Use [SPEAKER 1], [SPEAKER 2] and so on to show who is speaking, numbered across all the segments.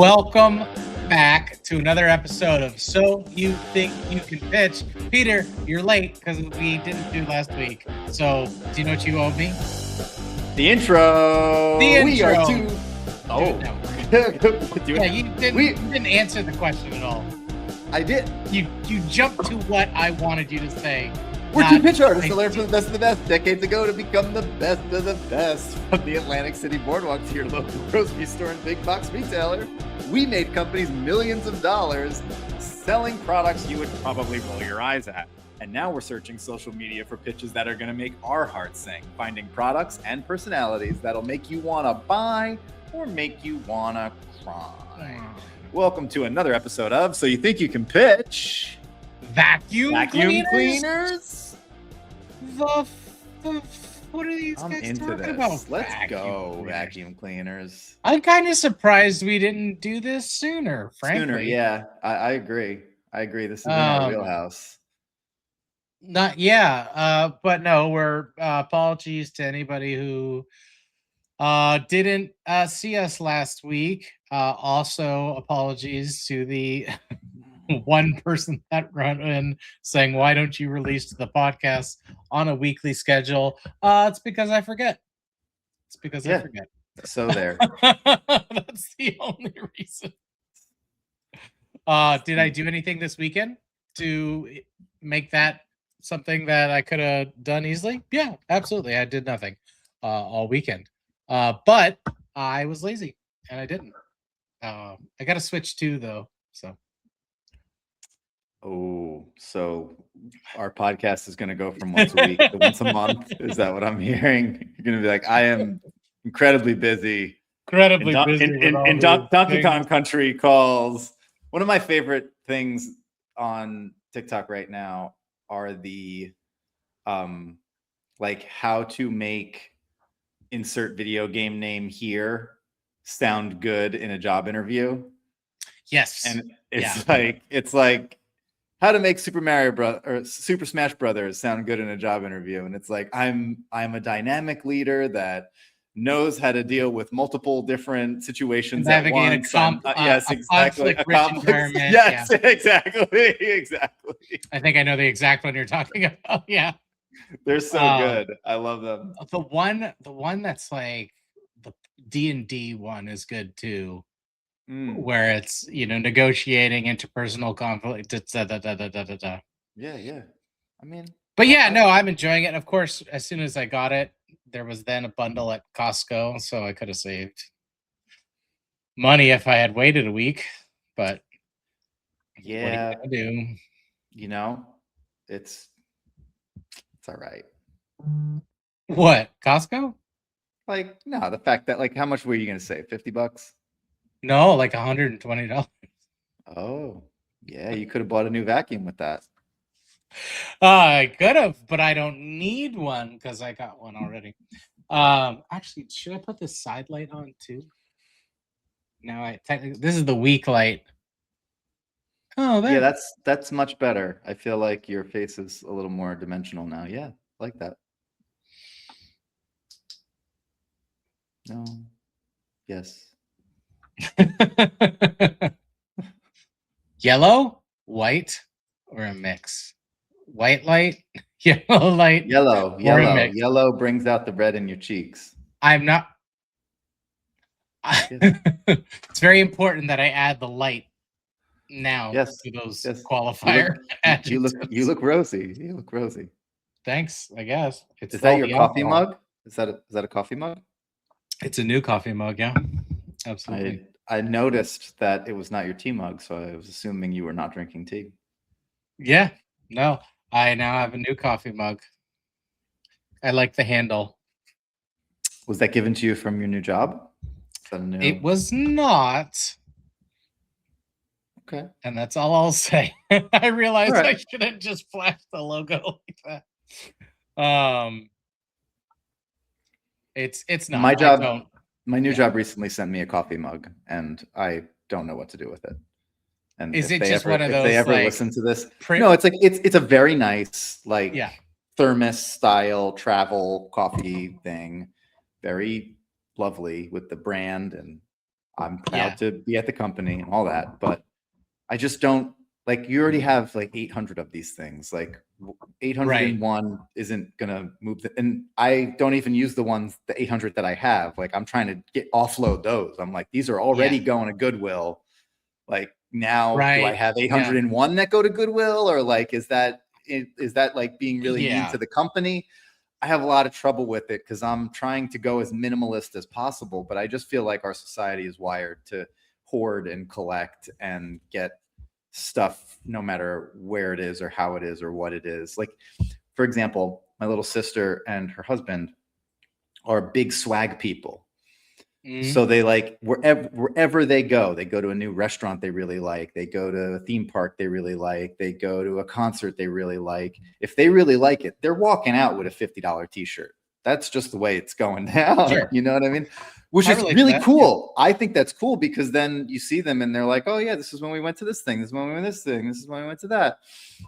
[SPEAKER 1] Welcome back to another episode of So You Think You Can Pitch. Peter, you're late because we didn't do last week. So, do you know what you owe me?
[SPEAKER 2] The intro.
[SPEAKER 1] We are
[SPEAKER 2] two. Oh,
[SPEAKER 1] no.
[SPEAKER 2] Do
[SPEAKER 1] Yeah,
[SPEAKER 2] it.
[SPEAKER 1] you didn't answer the question at all.
[SPEAKER 2] I did.
[SPEAKER 1] You jumped to what I wanted you to say.
[SPEAKER 2] We're two pitch artists
[SPEAKER 1] I-
[SPEAKER 2] to learn from the best of the best. Decades ago to become the best of the best. From the Atlantic City Boardwalk to your local grocery store and big box retailer, we made companies millions of dollars selling products you would probably roll your eyes at. And now we're searching social media for pitches that are going to make our hearts sing, finding products and personalities that'll make you want to buy or make you want to cry. Welcome to another episode of So You Think You Can Pitch.
[SPEAKER 1] Vacuum cleaners?
[SPEAKER 2] Cleaners?
[SPEAKER 1] What are these
[SPEAKER 2] I'm
[SPEAKER 1] guys
[SPEAKER 2] into
[SPEAKER 1] talking
[SPEAKER 2] this.
[SPEAKER 1] about?
[SPEAKER 2] Let's
[SPEAKER 1] Vacuum
[SPEAKER 2] go,
[SPEAKER 1] cleaners.
[SPEAKER 2] vacuum cleaners.
[SPEAKER 1] I'm kind of surprised we didn't do this sooner, frankly.
[SPEAKER 2] Sooner, yeah. I agree. This is in our
[SPEAKER 1] Um,
[SPEAKER 2] wheelhouse.
[SPEAKER 1] But no, we're apologies to anybody who didn't see us last week. Also apologies to the one person that ran in saying, why don't you release the podcast on a weekly schedule? It's because I forget. I
[SPEAKER 2] Yeah.
[SPEAKER 1] forget.
[SPEAKER 2] So there.
[SPEAKER 1] That's the only reason. Did I do anything this weekend to make that something that I could have done easily? Yeah, absolutely. I did nothing all weekend. But I was lazy and I didn't. I got to switch too, though. So
[SPEAKER 2] Oh, so our podcast is going to go from once a week to once a month. Is that what I'm hearing? You're going to be like, I am incredibly busy.
[SPEAKER 1] incredibly
[SPEAKER 2] In,
[SPEAKER 1] busy.
[SPEAKER 2] in,
[SPEAKER 1] with
[SPEAKER 2] in,
[SPEAKER 1] all
[SPEAKER 2] in
[SPEAKER 1] these
[SPEAKER 2] Donkey
[SPEAKER 1] things.
[SPEAKER 2] Kong Country calls. One of my favorite things on TikTok right now are the like how to make insert video game name here sound good in a job interview.
[SPEAKER 1] Yes.
[SPEAKER 2] And it's like how to make Super Smash Brothers sound good in a job interview. And it's like I'm a dynamic leader that knows how to deal with multiple different situations
[SPEAKER 1] Navigate
[SPEAKER 2] at once. Yes,
[SPEAKER 1] a
[SPEAKER 2] exactly.
[SPEAKER 1] conflict-rich environment.
[SPEAKER 2] Yes, exactly.
[SPEAKER 1] I think I know the exact one you're talking about. Yeah.
[SPEAKER 2] They're so good. I love them.
[SPEAKER 1] The one that's like the D&D one is good too, where it's negotiating interpersonal conflict.
[SPEAKER 2] Yeah. I mean,
[SPEAKER 1] But yeah, no, I'm enjoying it. Of course, as soon as I got it, there was then a bundle at Costco, so I could have saved money if I had waited a week. But
[SPEAKER 2] yeah,
[SPEAKER 1] what are you gonna do?
[SPEAKER 2] it's all right.
[SPEAKER 1] What, Costco?
[SPEAKER 2] Like, no, the fact that how much were you gonna save? $50?
[SPEAKER 1] No, like $120.
[SPEAKER 2] Oh, yeah, you could have bought a new vacuum with that.
[SPEAKER 1] I could have, but I don't need one because I got one already. Actually, should I put this side light on too? No, this is the weak light. Oh, there.
[SPEAKER 2] Yeah, that's much better. I feel like your face is a little more dimensional now. Yeah, like that. No. Yes.
[SPEAKER 1] Yellow, white, or a mix? White light, yellow light.
[SPEAKER 2] Yellow brings out the red in your cheeks.
[SPEAKER 1] I'm not. It's very important that I add the light now to those qualifier adjectives.
[SPEAKER 2] You look rosy. You look rosy.
[SPEAKER 1] Thanks, I guess.
[SPEAKER 2] Is that your coffee mug? Is that a coffee mug?
[SPEAKER 1] It's a new coffee mug, yeah. Absolutely.
[SPEAKER 2] I noticed that it was not your tea mug, so I was assuming you were not drinking tea.
[SPEAKER 1] Yeah, no. I now have a new coffee mug. I like the handle.
[SPEAKER 2] Was that given to you from your new job?
[SPEAKER 1] It was not.
[SPEAKER 2] Okay.
[SPEAKER 1] And that's all I'll say. I realized I shouldn't just flash the logo like that. It's not
[SPEAKER 2] my job. My new job recently sent me a coffee mug, and I don't know what to do with it. And
[SPEAKER 1] is
[SPEAKER 2] if
[SPEAKER 1] it just one of those?
[SPEAKER 2] If they ever listen to this, no, it's like it's a very nice thermos style travel coffee thing, very lovely with the brand and I'm proud
[SPEAKER 1] Yeah.
[SPEAKER 2] to be at the company and all that, but I just don't like. You already have like 800 of these things. Like 801 isn't gonna move. And I don't even use the 800 that I have. Like I'm trying to offload those. I'm like, these are already going to Goodwill. Like now, do I have 801 that go to Goodwill, or like is that like being really mean to the company? I have a lot of trouble with it because I'm trying to go as minimalist as possible, but I just feel like our society is wired to hoard and collect and get stuff no matter where it is or how it is or what it is. Like, for example, my little sister and her husband are big swag people. So they like wherever they go to a new restaurant they really like, they go to a theme park they really like, they go to a concert they really like. If they really like it, they're walking out with a $50 t-shirt. That's just the way it's going down. Sure. You know what I mean? Which is really cool. Yeah. I think that's cool because then you see them and they're like, oh yeah, this is when we went to this thing. This is when we went to this thing. This is when we went to that.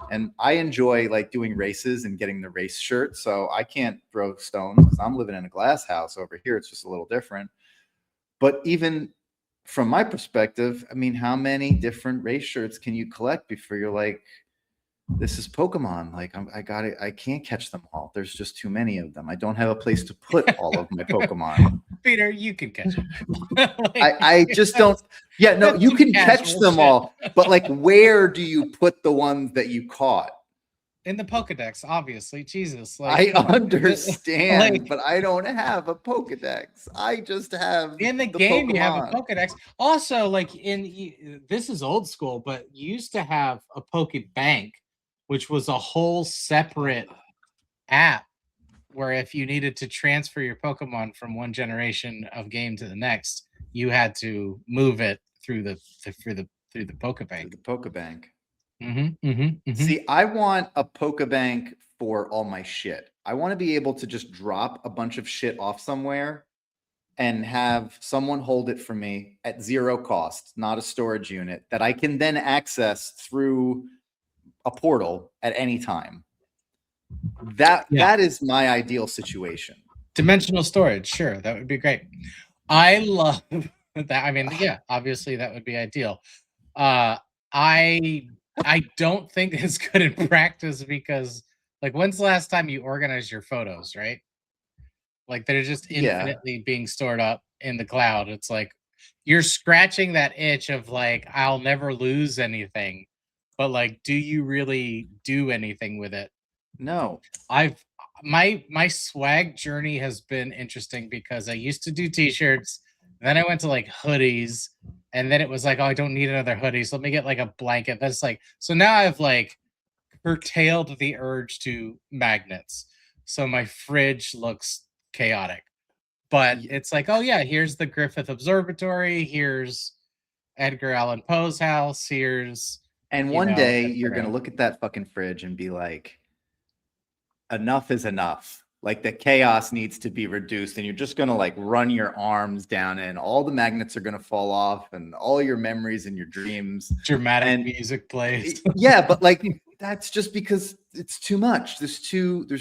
[SPEAKER 2] And I enjoy like doing races and getting the race shirt. So I can't throw stones because I'm living in a glass house over here. It's just a little different. But even from my perspective, I mean, how many different race shirts can you collect before you're like, this is Pokemon. Like I can't catch them all. There's just too many of them. I don't have a place to put all of my Pokemon.
[SPEAKER 1] Peter, you can catch them.
[SPEAKER 2] I just don't. Yeah, no, you can catch them all. But like, where do you put the ones that you caught?
[SPEAKER 1] In the Pokedex, obviously. Jesus.
[SPEAKER 2] Like, I understand, like, but I don't have a Pokedex. I just have
[SPEAKER 1] in the game Pokemon. You have a Pokedex. Also, like this is old school, but you used to have a Pokebank, which was a whole separate app where if you needed to transfer your Pokemon from one generation of game to the next, you had to move it through the Pokebank.
[SPEAKER 2] The Pokebank.
[SPEAKER 1] Mm-hmm.
[SPEAKER 2] See, I want a Pokebank for all my shit. I want to be able to just drop a bunch of shit off somewhere and have someone hold it for me at zero cost, not a storage unit that I can then access through a portal at any time. That is my ideal situation.
[SPEAKER 1] Dimensional storage, sure, that would be great. I love that. I mean, yeah, obviously that would be ideal. I don't think it's good in practice because, like, when's the last time you organized your photos, right? Like, they're just infinitely being stored up in the cloud. It's like you're scratching that itch of, like, I'll never lose anything. But, like, do you really do anything with it?
[SPEAKER 2] No.
[SPEAKER 1] My swag journey has been interesting because I used to do t-shirts. Then I went to, like, hoodies. And then it was like, oh, I don't need another hoodie. So let me get like a blanket. That's like, so now I've like curtailed the urge to magnets. So my fridge looks chaotic. But it's like, oh yeah, here's the Griffith Observatory. Here's Edgar Allan Poe's house. Here's.
[SPEAKER 2] And one day you're going to look at that fucking fridge and be like, enough is enough. Like the chaos needs to be reduced and you're just going to like run your arms down and all the magnets are going to fall off and all your memories and your dreams.
[SPEAKER 1] Dramatic music plays.
[SPEAKER 2] Yeah, but like that's just because it's too much.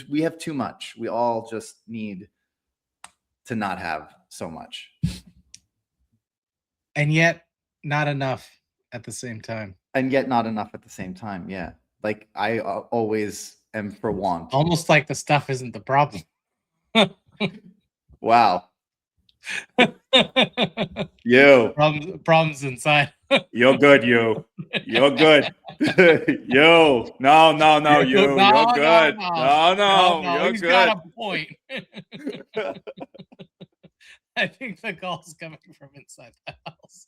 [SPEAKER 2] We have too much. We all just need to not have so much.
[SPEAKER 1] And yet not enough at the same time.
[SPEAKER 2] Yeah. Like I always am for want.
[SPEAKER 1] Almost like the stuff isn't the problem.
[SPEAKER 2] Wow. You.
[SPEAKER 1] Problems inside.
[SPEAKER 2] You're good, you. You're good. You. No, you. You're good. No. You're
[SPEAKER 1] He's
[SPEAKER 2] good.
[SPEAKER 1] got a point. I think the call's coming from inside the house.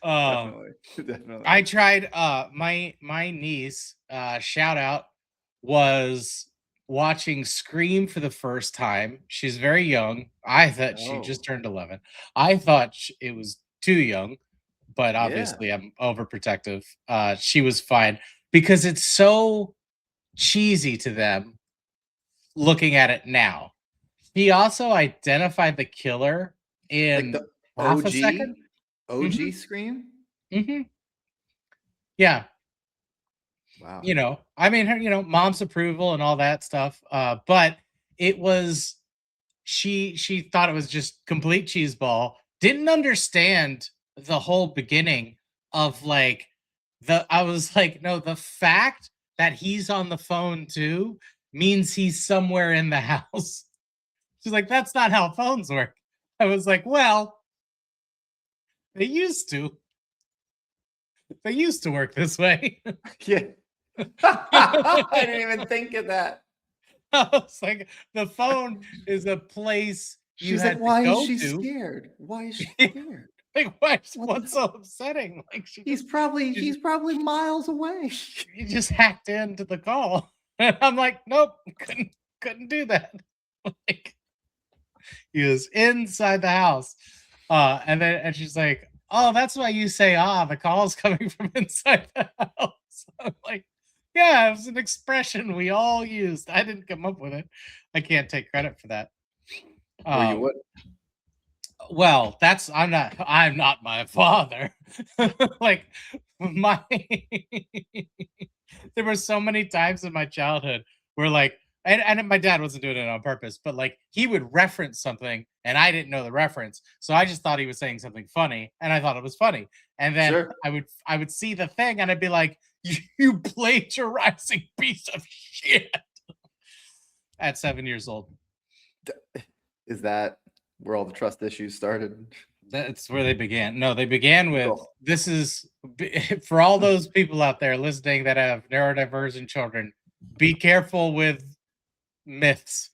[SPEAKER 2] Definitely.
[SPEAKER 1] I tried my niece shout out was watching Scream for the first time. She's very young. I thought she just turned 11. I thought it was too young, but obviously I'm overprotective. She was fine because it's so cheesy to them looking at it now. He also identified the killer in
[SPEAKER 2] like the
[SPEAKER 1] half a second.
[SPEAKER 2] OG Scream?
[SPEAKER 1] Mm-hmm. Yeah.
[SPEAKER 2] Wow.
[SPEAKER 1] You know, I mean, her, mom's approval and all that stuff. But it was, she thought it was just complete cheeseball. didn't understand the whole beginning of like I was like, no, the fact that he's on the phone too means he's somewhere in the house. She's like, that's not how phones work. I was like, well, they used to. They used to work this way.
[SPEAKER 2] Yeah. I didn't even think of that.
[SPEAKER 1] I was like, the phone is a place you
[SPEAKER 2] She's
[SPEAKER 1] had
[SPEAKER 2] like, why
[SPEAKER 1] to
[SPEAKER 2] is
[SPEAKER 1] go
[SPEAKER 2] she
[SPEAKER 1] to.
[SPEAKER 2] scared? Why is she scared?
[SPEAKER 1] Like, what's so upsetting? Like,
[SPEAKER 2] He's probably miles away.
[SPEAKER 1] he just hacked into the call. And I'm like, nope, couldn't do that. Like, he was inside the house. And she's like, oh, that's why you say, the call's coming from inside the house. I'm like, yeah, it was an expression we all used. I didn't come up with it. I can't take credit for that.
[SPEAKER 2] Or you would.
[SPEAKER 1] Well, I'm not my father. Like my there were so many times in my childhood where like and my dad wasn't doing it on purpose, but like he would reference something and I didn't know the reference. So I just thought he was saying something funny and I thought it was funny. And then
[SPEAKER 2] Sure.
[SPEAKER 1] I would see the thing and I'd be like, you plagiarizing piece of shit at 7 years old.
[SPEAKER 2] Is that where all the trust issues started?
[SPEAKER 1] That's where they began. No, they began with
[SPEAKER 2] Cool.
[SPEAKER 1] this is for all those people out there listening that have neurodivergent children, be careful with myths.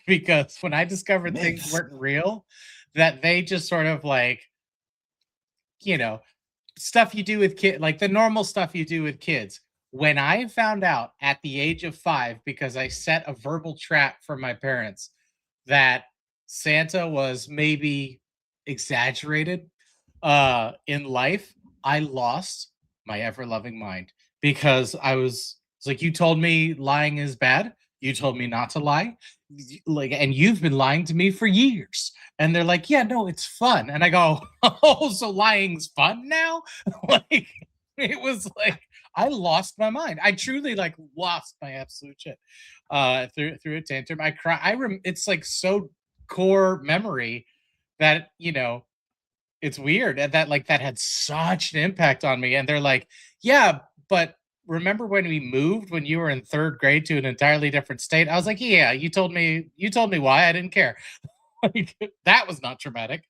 [SPEAKER 1] Because when I discovered things weren't real, that they just sort of like, stuff you do with kids, like the normal stuff you do with kids. When I found out at the age of 5, because I set a verbal trap for my parents, that Santa was maybe exaggerated in life, I lost my ever-loving mind because I was like, you told me lying is bad. You told me not to lie. Like, and you've been lying to me for years. And they're like, yeah, no, it's fun. And I go, oh, so lying's fun now? Like, it was like, I lost my mind. I truly like lost my absolute shit through a tantrum. I cry. It's like so core memory that it's weird and that like that had such an impact on me. And they're like, yeah, but remember when we moved when you were in 3rd grade to an entirely different state? I was like, yeah, you told me why. I didn't care. Like, that was not traumatic.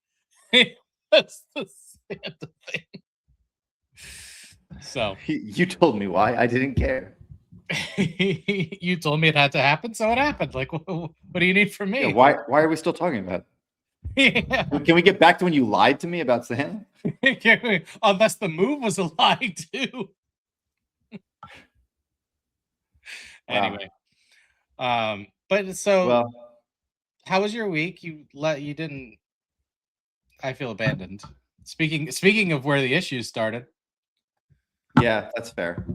[SPEAKER 1] That's the Santa thing. So
[SPEAKER 2] You told me why. I didn't care.
[SPEAKER 1] you told me it had to happen, so it happened. Like, what do you need from me?
[SPEAKER 2] Yeah, why are we still talking about it?
[SPEAKER 1] Yeah.
[SPEAKER 2] Can we get back to when you lied to me about Santa?
[SPEAKER 1] Unless the move was a lie too. Anyway, but so
[SPEAKER 2] Well,
[SPEAKER 1] how was your week? You didn't. I feel abandoned. Speaking of where the issues started.
[SPEAKER 2] yeah, that's fair.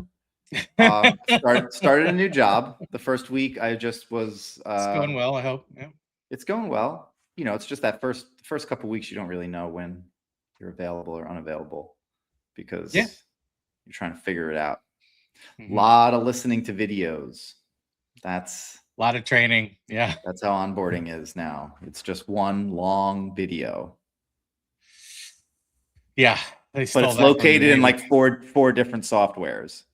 [SPEAKER 2] Started a new job. The first week I just was
[SPEAKER 1] It's going well, I hope. Yeah.
[SPEAKER 2] It's going well. It's just that first couple weeks you don't really know when you're available or unavailable because you're trying to figure it out.
[SPEAKER 1] Mm-hmm.
[SPEAKER 2] A lot of listening to videos. That's
[SPEAKER 1] a lot of training. Yeah.
[SPEAKER 2] That's how onboarding is now. It's just one long video.
[SPEAKER 1] Yeah.
[SPEAKER 2] But it's located in like four different softwares.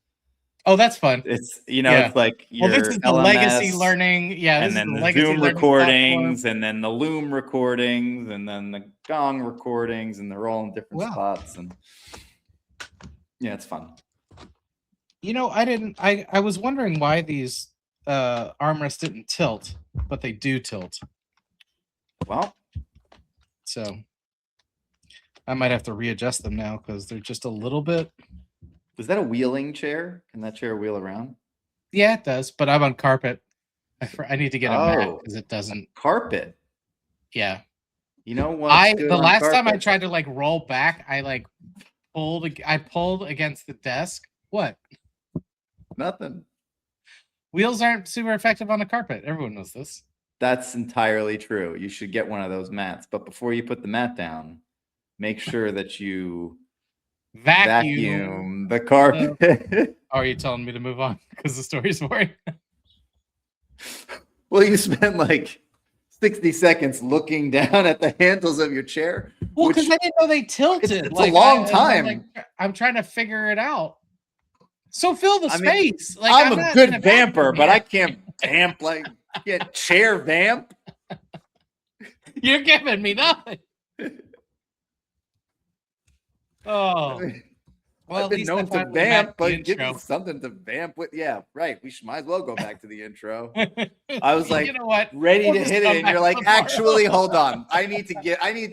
[SPEAKER 1] Oh, that's fun.
[SPEAKER 2] It's it's like
[SPEAKER 1] this is the
[SPEAKER 2] LMS,
[SPEAKER 1] legacy learning. Yeah,
[SPEAKER 2] and then the Zoom recordings, and then the Loom recordings, and then the Gong recordings, and they're all in different spots. And yeah, it's fun.
[SPEAKER 1] I was wondering why these armrests didn't tilt, but they do tilt.
[SPEAKER 2] Well,
[SPEAKER 1] so I might have to readjust them now because they're just a little bit.
[SPEAKER 2] Is that a wheeling chair? Can that chair wheel around?
[SPEAKER 1] Yeah, it does, but I'm on carpet. I need to get a mat because it doesn't.
[SPEAKER 2] Carpet?
[SPEAKER 1] Yeah.
[SPEAKER 2] You know what?
[SPEAKER 1] The last time I tried to like roll back, I pulled against the desk. What?
[SPEAKER 2] Nothing.
[SPEAKER 1] Wheels aren't super effective on a carpet. Everyone knows this.
[SPEAKER 2] That's entirely true. You should get one of those mats. But before you put the mat down, make sure that you vacuum the carpet.
[SPEAKER 1] Are you telling me to move on because the story's boring?
[SPEAKER 2] Well, you spent like 60 seconds looking down at the handles of your chair.
[SPEAKER 1] Well, because I didn't know they tilted.
[SPEAKER 2] It's a long time.
[SPEAKER 1] I'm trying to figure it out. So fill the space.
[SPEAKER 2] Like I'm a good vamper, but I can't vamp like get chair vamp.
[SPEAKER 1] You're giving me nothing. Oh. Well,
[SPEAKER 2] I've been known to vamp, but give me something to vamp with. Yeah, right. We might as well go back to the intro. I was like,
[SPEAKER 1] you know what?
[SPEAKER 2] Ready to hit it, and you're like, actually, hold on. I need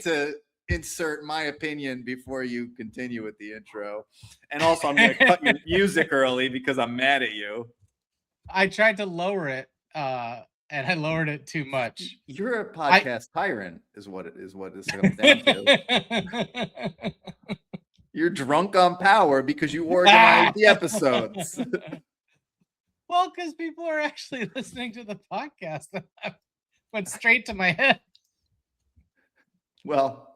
[SPEAKER 2] to insert my opinion before you continue with the intro. And also, I'm going to cut your music early because I'm mad at you.
[SPEAKER 1] I tried to lower it, and I lowered it too much.
[SPEAKER 2] You're a podcast tyrant, is what it comes down to. You're drunk on power because you organize the episodes.
[SPEAKER 1] Well, because people are actually listening to the podcast. That went straight to my head.
[SPEAKER 2] Well,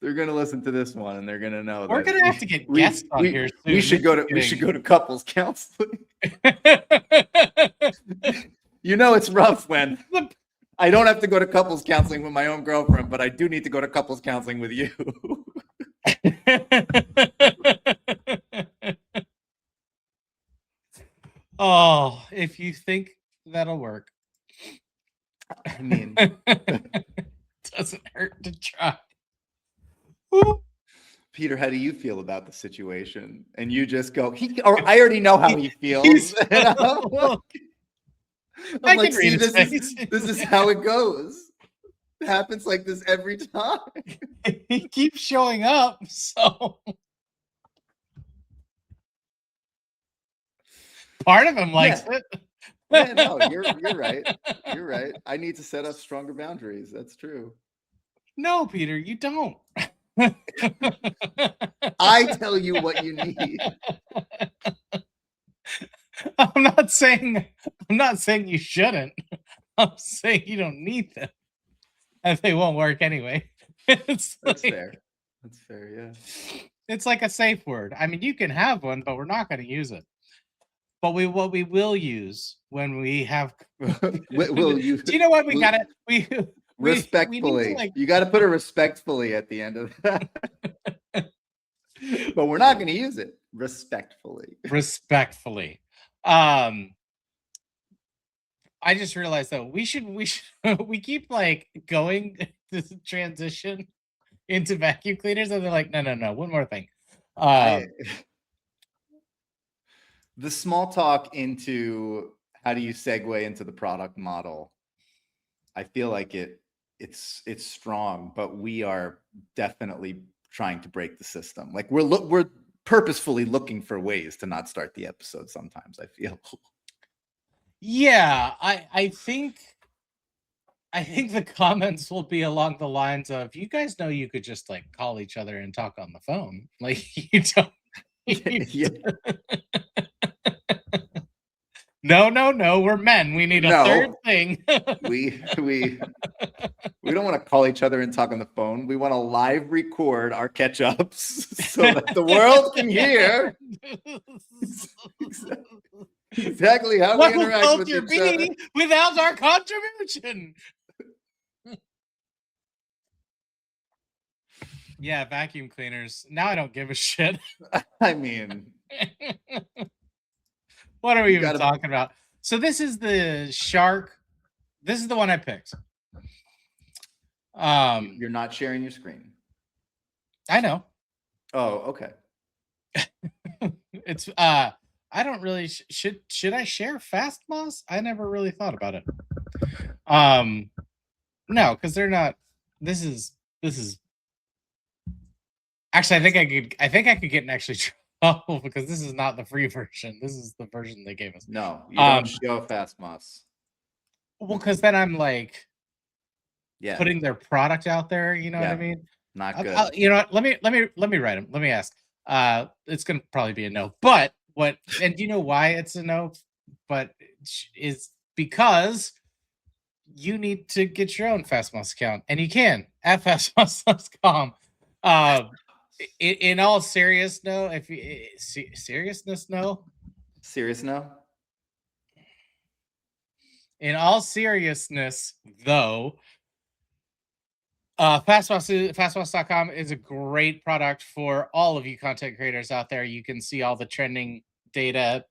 [SPEAKER 2] they're going to listen to this one and they're going to know.
[SPEAKER 1] We're going to have to get guests on here soon.
[SPEAKER 2] We should go to couples counseling. You know, it's rough when I don't have to go to couples counseling with my own girlfriend, but I do need to go to couples counseling with you.
[SPEAKER 1] Oh, if you think that'll work.
[SPEAKER 2] I mean,
[SPEAKER 1] doesn't hurt to try.
[SPEAKER 2] Peter, how do you feel about the situation? And you just go, I already know how he feels. I'm like, see, this is how it goes. It happens like this every time.
[SPEAKER 1] He keeps showing up, so part of him likes it.
[SPEAKER 2] Yeah, no, you're right. You're right. I need to set up stronger boundaries. That's true.
[SPEAKER 1] No, Peter, you don't.
[SPEAKER 2] I tell you what you need.
[SPEAKER 1] I'm not saying you shouldn't. I'm saying you don't need them. And they won't work anyway.
[SPEAKER 2] That's fair. That's fair, yeah.
[SPEAKER 1] It's like a safe word. I mean, you can have one, but we're not going to use it. But what we will use when we have
[SPEAKER 2] we'll use.
[SPEAKER 1] Do you know what we got it?
[SPEAKER 2] Respectfully. You got to put it respectfully at the end of that. But we're not going to use it respectfully.
[SPEAKER 1] Respectfully. I just realized though we we keep like going this transition into vacuum cleaners and they're like no one more thing.
[SPEAKER 2] The small talk into how do you segue into the product model? I feel like it's strong, but we are definitely trying to break the system. Like we're purposefully looking for ways to not start the episode sometimes, I feel.
[SPEAKER 1] Yeah, I think the comments will be along the lines of, you guys know you could just like call each other and talk on the phone. Like you don't. No, we're men. We need a third thing.
[SPEAKER 2] we don't want to call each other and talk on the phone. We want to live record our catch-ups so that the world can hear exactly how we interact with each other
[SPEAKER 1] without our contribution. Yeah, vacuum cleaners. Now I don't give a shit.
[SPEAKER 2] I mean,
[SPEAKER 1] what are we even talking about? So this is the Shark. This is the one I picked.
[SPEAKER 2] You're not sharing your screen.
[SPEAKER 1] I know.
[SPEAKER 2] Oh, okay.
[SPEAKER 1] It's I don't really should I share Fastmoss? I never really thought about it. No, because they're not. This is actually I think I could get in actually trouble because this is not the free version. This is the version they gave us.
[SPEAKER 2] No, you don't show Fastmoss.
[SPEAKER 1] Well, because then I'm like,
[SPEAKER 2] yeah,
[SPEAKER 1] putting their product out there. You know what I mean?
[SPEAKER 2] Not good.
[SPEAKER 1] You know what? Let me write them. Let me ask. It's gonna probably be a no. But what? And do you know why it's a no? But is because you need to get your own Fastmoss account, and you can at fastmoss.com. In all seriousness, no. If you seriousness, no.
[SPEAKER 2] Serious no.
[SPEAKER 1] in all seriousness, though, fastboss.com is a great product for all of you content creators out there. You can see all the trending data,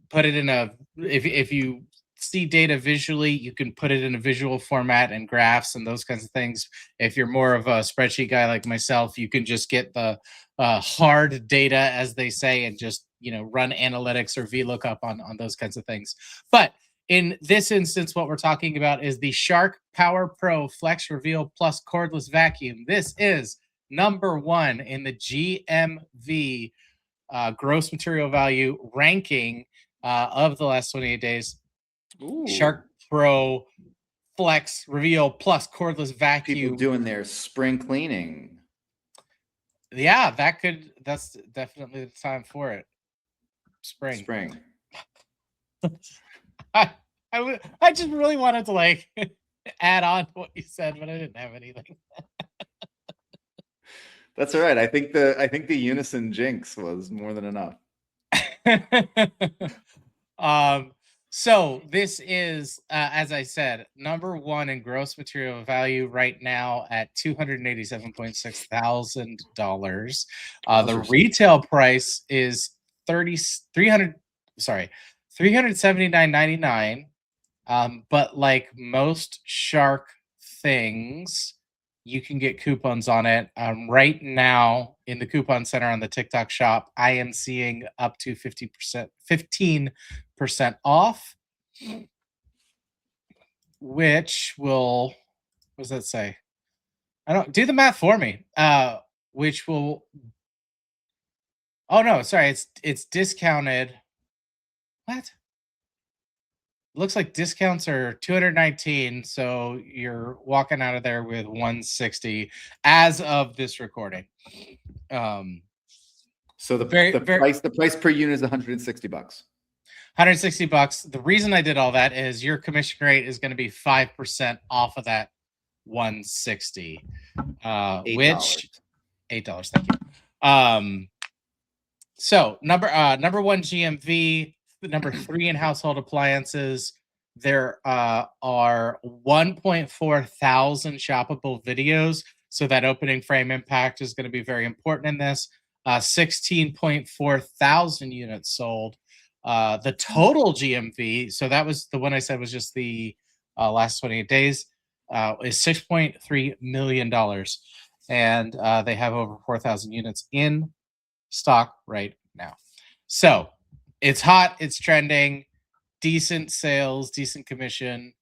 [SPEAKER 1] put it in if you see data visually, you can put it in a visual format and graphs and those kinds of things. If you're more of a spreadsheet guy like myself, you can just get the hard data, as they say, and just run analytics or VLOOKUP on those kinds of things. But in this instance, what we're talking about is the Shark Power Pro Flex Reveal Plus Cordless Vacuum. This is number 1 in the GMV gross material value ranking of the last 28 days.
[SPEAKER 2] Ooh.
[SPEAKER 1] Shark Pro Flex Reveal Plus Cordless Vacuum.
[SPEAKER 2] People doing their spring cleaning.
[SPEAKER 1] Yeah, that's definitely the time for it. Spring. I just really wanted to add on to what you said, but I didn't have anything.
[SPEAKER 2] That's all right. I think the unison jinx was more than enough.
[SPEAKER 1] So this is, as I said, number 1 in gross material value right now at $287.6 thousand. The retail price is $379.99. But like most Shark things, you can get coupons on it. Right now in the coupon center on the TikTok shop, I am seeing up to 15% off, which will, what does that say? I don't do the math for me. Which will, oh no, sorry, it's discounted. What? Looks like discounts are $219, so you're walking out of there with $160 as of this recording.
[SPEAKER 2] So the price per unit is $160.
[SPEAKER 1] $160. The reason I did all that is your commission rate is going to be 5% off of that $160, which $8. Thank you. So number 1 GMV. Number 3 in household appliances. There are 1.4 thousand shoppable videos. So that opening frame impact is going to be very important in this. 16.4 thousand units sold. The total GMV, so that was the one I said was just the last 28 days, is $6.3 million. And they have over 4,000 units in stock right now. So it's hot, it's trending, decent sales, decent commission,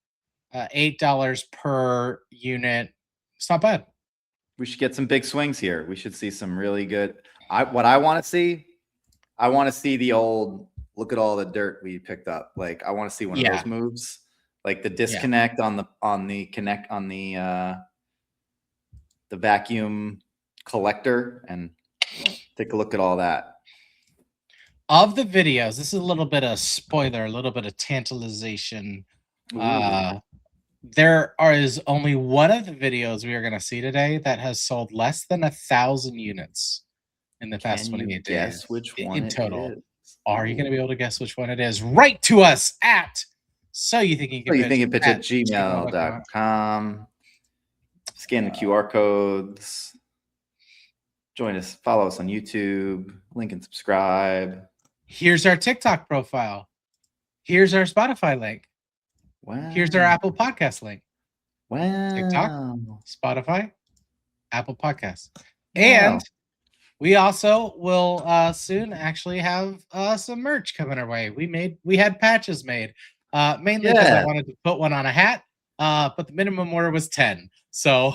[SPEAKER 1] $8 per unit. It's not bad.
[SPEAKER 2] We should get some big swings here. We should see some really good. What I want to see the old, look at all the dirt we picked up. Like I want to see one of those moves, like the disconnect on the vacuum collector, and take a look at all that.
[SPEAKER 1] Of the videos, this is a little bit of spoiler, a little bit of tantalization. There is only one of the videos we are going to see today that has sold less than 1,000 units in the past 28 days.
[SPEAKER 2] Guess which one
[SPEAKER 1] in total?
[SPEAKER 2] It is?
[SPEAKER 1] Are you going to be able to guess which one it is? Write to us at
[SPEAKER 2] pitch at gmail.com. Scan the QR codes. Join us. Follow us on YouTube. Link and subscribe.
[SPEAKER 1] Here's our TikTok profile. Here's our Spotify link.
[SPEAKER 2] Wow.
[SPEAKER 1] Here's our Apple Podcast link.
[SPEAKER 2] Wow.
[SPEAKER 1] TikTok, Spotify, Apple Podcasts. And we also will soon actually have some merch coming our way. We had patches made, mainly because I wanted to put one on a hat, but the minimum order was 10. So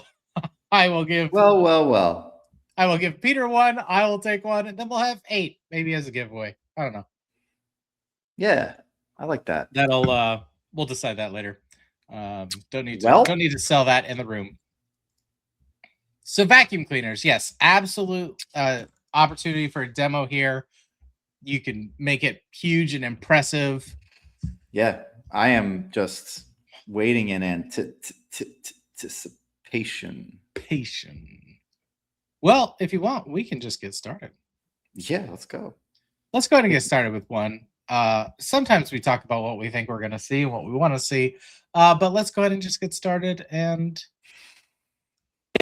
[SPEAKER 1] I will give I will give Peter one, I will take one, and then we'll have 8, maybe as a giveaway. I don't know.
[SPEAKER 2] Yeah, I like that.
[SPEAKER 1] That'll we'll decide that later. Don't need to sell that in the room. So vacuum cleaners, yes, absolute opportunity for a demo here. You can make it huge and impressive.
[SPEAKER 2] Yeah, I am just waiting in anticipation.
[SPEAKER 1] Well, if you want, we can just get started.
[SPEAKER 2] Yeah, let's go.
[SPEAKER 1] Let's go ahead and get started with one. sometimes we talk about what we think we're going to see and what we want to see. But let's go ahead and just get started. And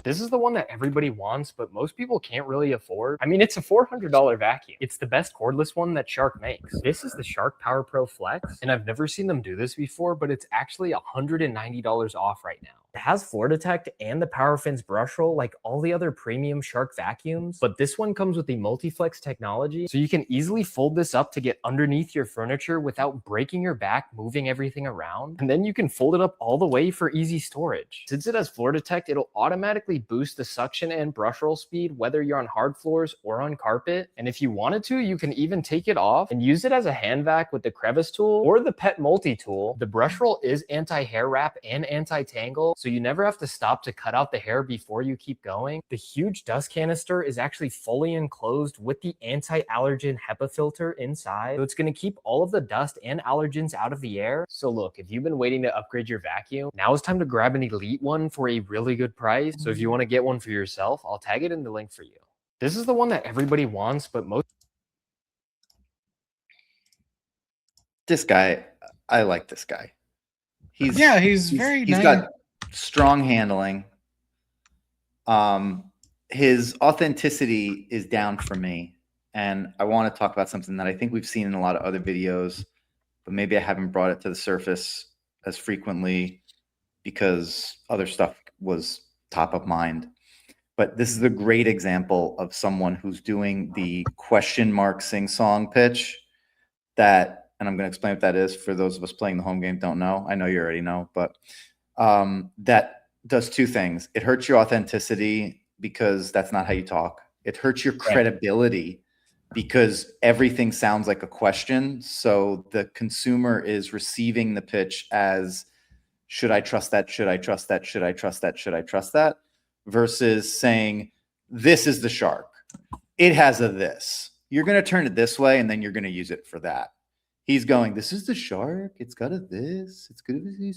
[SPEAKER 3] This is the one that everybody wants, but most people can't really afford. I mean, it's a $400 vacuum. It's the best cordless one that Shark makes. This is the Shark Power Pro Flex, and I've never seen them do this before, but it's actually $190 off right now. It has Floor Detect and the PowerFins brush roll like all the other premium Shark vacuums, but this one comes with the Multiflex technology, so you can easily fold this up to get underneath your furniture without breaking your back moving everything around, and then you can fold it up all the way for easy storage. Since it has Floor Detect, it'll automatically boost the suction and brush roll speed whether you're on hard floors or on carpet, and if you wanted to, you can even take it off and use it as a hand vac with the crevice tool or the Pet Multi tool. The brush roll is anti-hair wrap and anti-tangle, so you never have to stop to cut out the hair before you keep going. The huge dust canister is actually fully enclosed with the anti-allergen HEPA filter inside, so it's going to keep all of the dust and allergens out of the air. So look, if you've been waiting to upgrade your vacuum, now is time to grab an Elite one for a really good price. So if you want to get one for yourself, I'll tag it in the link for you. This is the one that everybody wants, but most
[SPEAKER 2] This guy, I like this guy. He's
[SPEAKER 1] very
[SPEAKER 2] he's
[SPEAKER 1] nice.
[SPEAKER 2] got strong handling. His authenticity is down for me, and I want to talk about something that I think we've seen in a lot of other videos, but maybe I haven't brought it to the surface as frequently because other stuff was top of mind. But this is a great example of someone who's doing the question mark sing song pitch that, and I'm going to explain what that is for those of us playing the home game don't know. I know you already know, but that does two things. It hurts your authenticity because that's not how you talk. It hurts your credibility because everything sounds like a question. So the consumer is receiving the pitch as, should I trust that? Should I trust that? Should I trust that? Should I trust that? Versus saying, this is the Shark. It has a this. You're going to turn it this way, and then you're going to use it for that. He's going, this is the Shark. It's got a this. It's good as you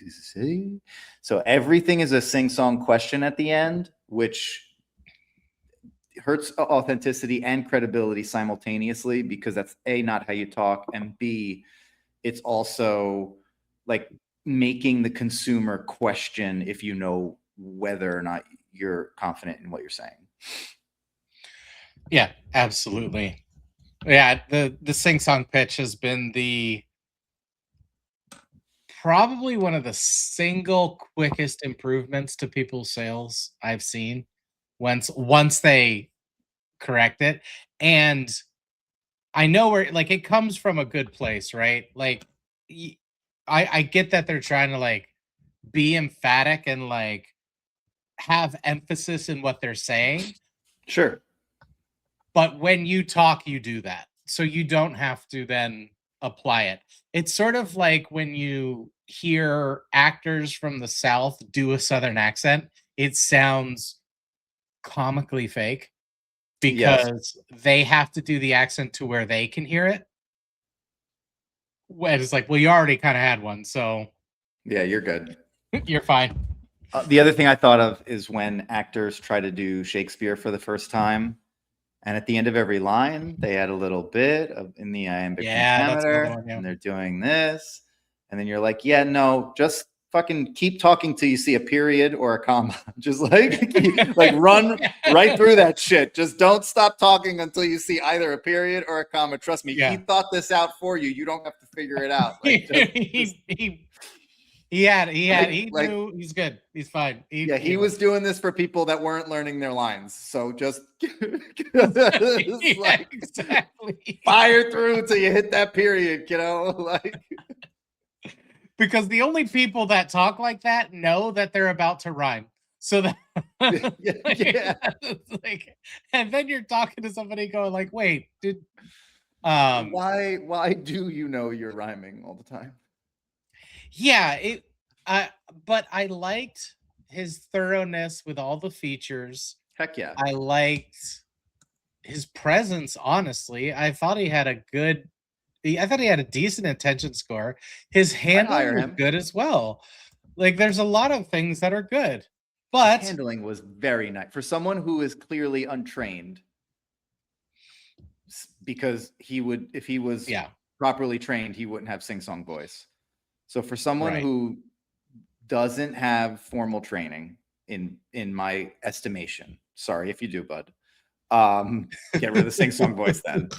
[SPEAKER 2] say. So everything is a sing-song question at the end, which hurts authenticity and credibility simultaneously because that's A, not how you talk, and B, it's also like making the consumer question if you know whether or not you're confident in what you're saying.
[SPEAKER 1] Yeah, absolutely. Yeah, the sing song pitch has been probably one of the single quickest improvements to people's sales I've seen once they correct it. And I know where like it comes from a good place, right? Like I get that they're trying to like be emphatic and like have emphasis in what they're saying.
[SPEAKER 2] Sure.
[SPEAKER 1] But when you talk, you do that. So you don't have to then apply it. It's sort of like when you hear actors from the South do a Southern accent, it sounds comically fake because they have to do the accent to where they can hear it. When it's like, well, you already kind of had one, so
[SPEAKER 2] yeah, you're good.
[SPEAKER 1] You're fine.
[SPEAKER 2] The other thing I thought of is when actors try to do Shakespeare for the first time, and at the end of every line, they add a little bit of in the iambic pentameter, and they're doing this, and then you're like, yeah, no, just fucking keep talking till you see a period or a comma. Just like run right through that shit. Just don't stop talking until you see either a period or a comma. Trust me, he thought this out for you. You don't have to figure it out. Like,
[SPEAKER 1] he knew he's good. He's fine.
[SPEAKER 2] He was doing this for people that weren't learning their lines. So just
[SPEAKER 1] exactly
[SPEAKER 2] fire through till you hit that period, like
[SPEAKER 1] because the only people that talk like that know that they're about to rhyme. So that like, and then you're talking to somebody going like, wait,
[SPEAKER 2] why do you know you're rhyming all the time?
[SPEAKER 1] Yeah, but I liked his thoroughness with all the features.
[SPEAKER 2] Heck yeah.
[SPEAKER 1] I liked his presence, honestly. I thought he had a decent attention score. His handling was good as well. Like there's a lot of things that are good. But
[SPEAKER 2] his handling was very nice for someone who is clearly untrained. Because he would, if he was properly trained, he wouldn't have sing-song voice. So for someone
[SPEAKER 1] Right.
[SPEAKER 2] who doesn't have formal training, in my estimation, sorry if you do, bud, get rid of the sing-song voice then.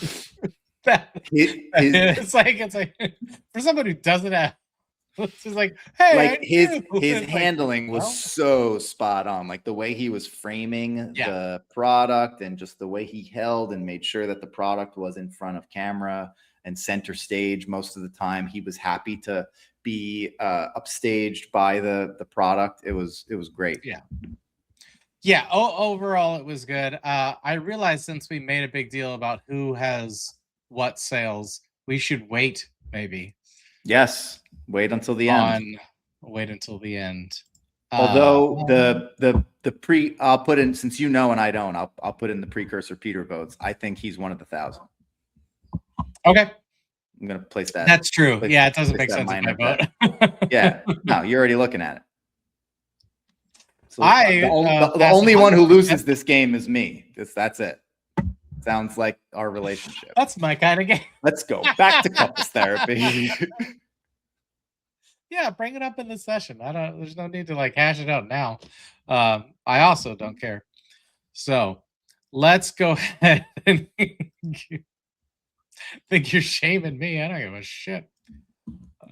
[SPEAKER 1] It's like for someone who doesn't have, it's just like, hey,
[SPEAKER 2] like
[SPEAKER 1] I
[SPEAKER 2] his
[SPEAKER 1] do.
[SPEAKER 2] his
[SPEAKER 1] It's like,
[SPEAKER 2] handling was
[SPEAKER 1] well,
[SPEAKER 2] so spot on, like the way he was framing
[SPEAKER 1] Yeah.
[SPEAKER 2] the product and just the way he held and made sure that the product was in front of camera and center stage most of the time. He was happy to be upstaged by the product. It was great.
[SPEAKER 1] Yeah. Overall, it was good. I realized since we made a big deal about who has what sales, we should wait maybe
[SPEAKER 2] Yes, wait until the end.
[SPEAKER 1] Wait until the end.
[SPEAKER 2] Although the pre, I'll put in, since you know and I don't, I'll put in the precursor Peter votes. I think he's one of the 1,000.
[SPEAKER 1] Okay,
[SPEAKER 2] I'm gonna place that.
[SPEAKER 1] that's true.
[SPEAKER 2] place-
[SPEAKER 1] Yeah, it doesn't
[SPEAKER 2] place
[SPEAKER 1] make
[SPEAKER 2] that
[SPEAKER 1] sense if I
[SPEAKER 2] minor
[SPEAKER 1] vote.
[SPEAKER 2] Yeah, no, you're already looking at it. So
[SPEAKER 1] I,
[SPEAKER 2] the only one who loses this game is me. That's it. Sounds like our relationship.
[SPEAKER 1] That's my kind of game.
[SPEAKER 2] Let's go back to couples therapy.
[SPEAKER 1] Yeah, bring it up in the session. There's no need to like hash it out now. I also don't care. So let's go ahead and think you're shaming me. I don't give a shit.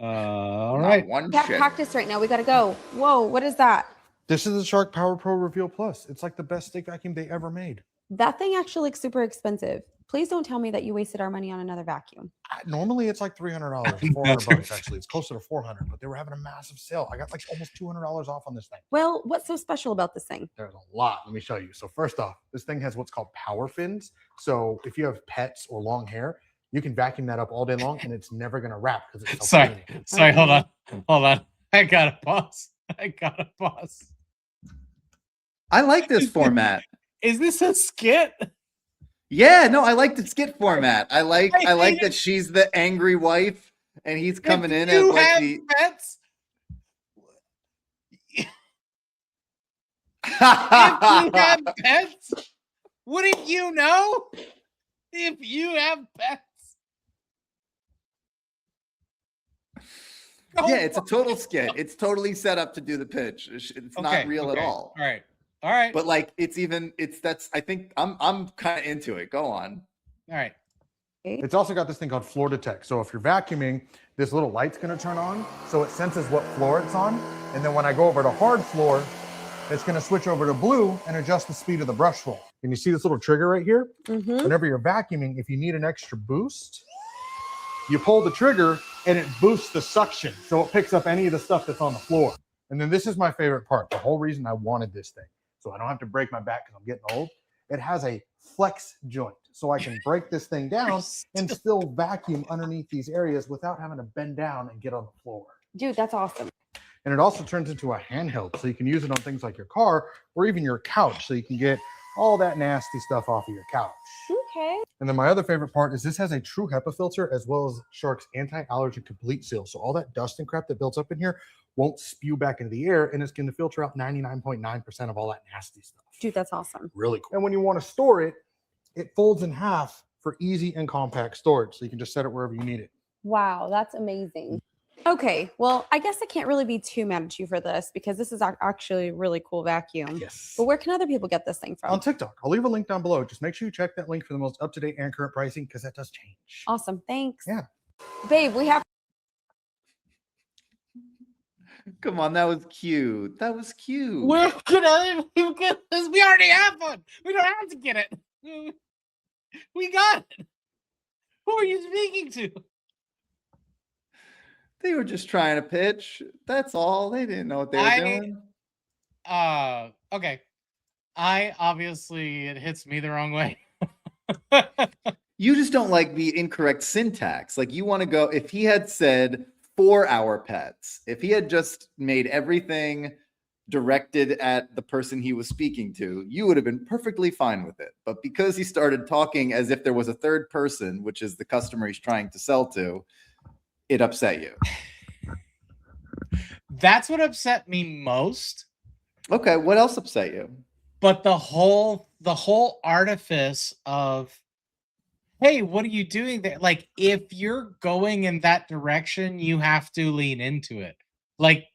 [SPEAKER 1] All
[SPEAKER 2] Not
[SPEAKER 1] right.
[SPEAKER 2] one
[SPEAKER 4] We have
[SPEAKER 2] shit.
[SPEAKER 4] practice right now. We gotta go. Whoa, what is that?
[SPEAKER 5] This is the Shark Power Pro Reveal Plus. It's like the best steak vacuum they ever made.
[SPEAKER 4] That thing actually looks super expensive. Please don't tell me that you wasted our money on another vacuum.
[SPEAKER 5] Normally it's like $300, $400 actually. It's closer to $400, but they were having a massive sale. I got like almost $200 off on this thing.
[SPEAKER 4] Well, what's so special about this thing?
[SPEAKER 5] There's a lot. Let me show you. So first off, this thing has what's called power fins. So if you have pets or long hair, you can vacuum that up all day long and it's never going to wrap because it's
[SPEAKER 1] Sorry.
[SPEAKER 5] self-cleaning.
[SPEAKER 1] Sorry, hold on. I gotta pause.
[SPEAKER 2] I like this format.
[SPEAKER 1] Is this a skit?
[SPEAKER 2] Yeah, no, I like the skit format. I like
[SPEAKER 1] hate
[SPEAKER 2] that she's the angry wife and he's coming in
[SPEAKER 1] If
[SPEAKER 2] as
[SPEAKER 1] you
[SPEAKER 2] like
[SPEAKER 1] have
[SPEAKER 2] the
[SPEAKER 1] pets, if you have pets, wouldn't you know? If you have pets. Go
[SPEAKER 2] Yeah, it's a
[SPEAKER 1] fuck
[SPEAKER 2] total skit.
[SPEAKER 1] yourself.
[SPEAKER 2] It's totally set up to do the pitch. It's not real at all.
[SPEAKER 1] All right.
[SPEAKER 2] But like I think I'm kind of into it. Go on.
[SPEAKER 1] All right.
[SPEAKER 5] It's also got this thing called floor detect. So if you're vacuuming, this little light's going to turn on. So it senses what floor it's on. And then when I go over to hard floor, it's going to switch over to blue and adjust the speed of the brush roll. And you see this little trigger right here?
[SPEAKER 4] Mm-hmm.
[SPEAKER 5] Whenever you're vacuuming, if you need an extra boost, you pull the trigger and it boosts the suction. So it picks up any of the stuff that's on the floor. And then this is my favorite part. The whole reason I wanted this thing. So I don't have to break my back because I'm getting old. It has a flex joint. So I can break this thing down and still vacuum underneath these areas without having to bend down and get on the floor.
[SPEAKER 4] Dude, that's awesome.
[SPEAKER 5] And it also turns into a handheld. So you can use it on things like your car or even your couch. So you can get all that nasty stuff off of your couch.
[SPEAKER 4] Okay.
[SPEAKER 5] And then my other favorite part is this has a true HEPA filter as well as Shark's anti-allergen complete seal. So all that dust and crap that builds up in here won't spew back into the air and it's going to filter out 99.9% of all that nasty stuff.
[SPEAKER 4] Dude, that's awesome.
[SPEAKER 5] Really cool. And when you want to store it, it folds in half for easy and compact storage. So you can just set it wherever you need it.
[SPEAKER 4] Wow, that's amazing. Okay, well, I guess I can't really be too mad at you for this because this is actually a really cool vacuum.
[SPEAKER 5] Yes.
[SPEAKER 4] But where can other people get this thing from?
[SPEAKER 5] On TikTok. I'll leave a link down below. Just make sure you check that link for the most up-to-date and current pricing because that does change.
[SPEAKER 4] Awesome, thanks.
[SPEAKER 5] Yeah.
[SPEAKER 4] Babe, we have
[SPEAKER 2] Come on, that was cute. That was cute.
[SPEAKER 1] We're gonna get this. We already have one. We don't have to get it. We got it. Who are you speaking to?
[SPEAKER 2] They were just trying to pitch. That's all. They didn't know what they were doing.
[SPEAKER 1] Okay. I obviously it hits me the wrong way.
[SPEAKER 2] You just don't like the incorrect syntax. Like you want to go, if he had said for our pets, if he had just made everything directed at the person he was speaking to, you would have been perfectly fine with it. But because he started talking as if there was a third person, which is the customer he's trying to sell to, it upset you.
[SPEAKER 1] That's what upset me most.
[SPEAKER 2] Okay, what else upset you?
[SPEAKER 1] But the whole artifice of hey, what are you doing there? Like, if you're going in that direction, you have to lean into it. Like,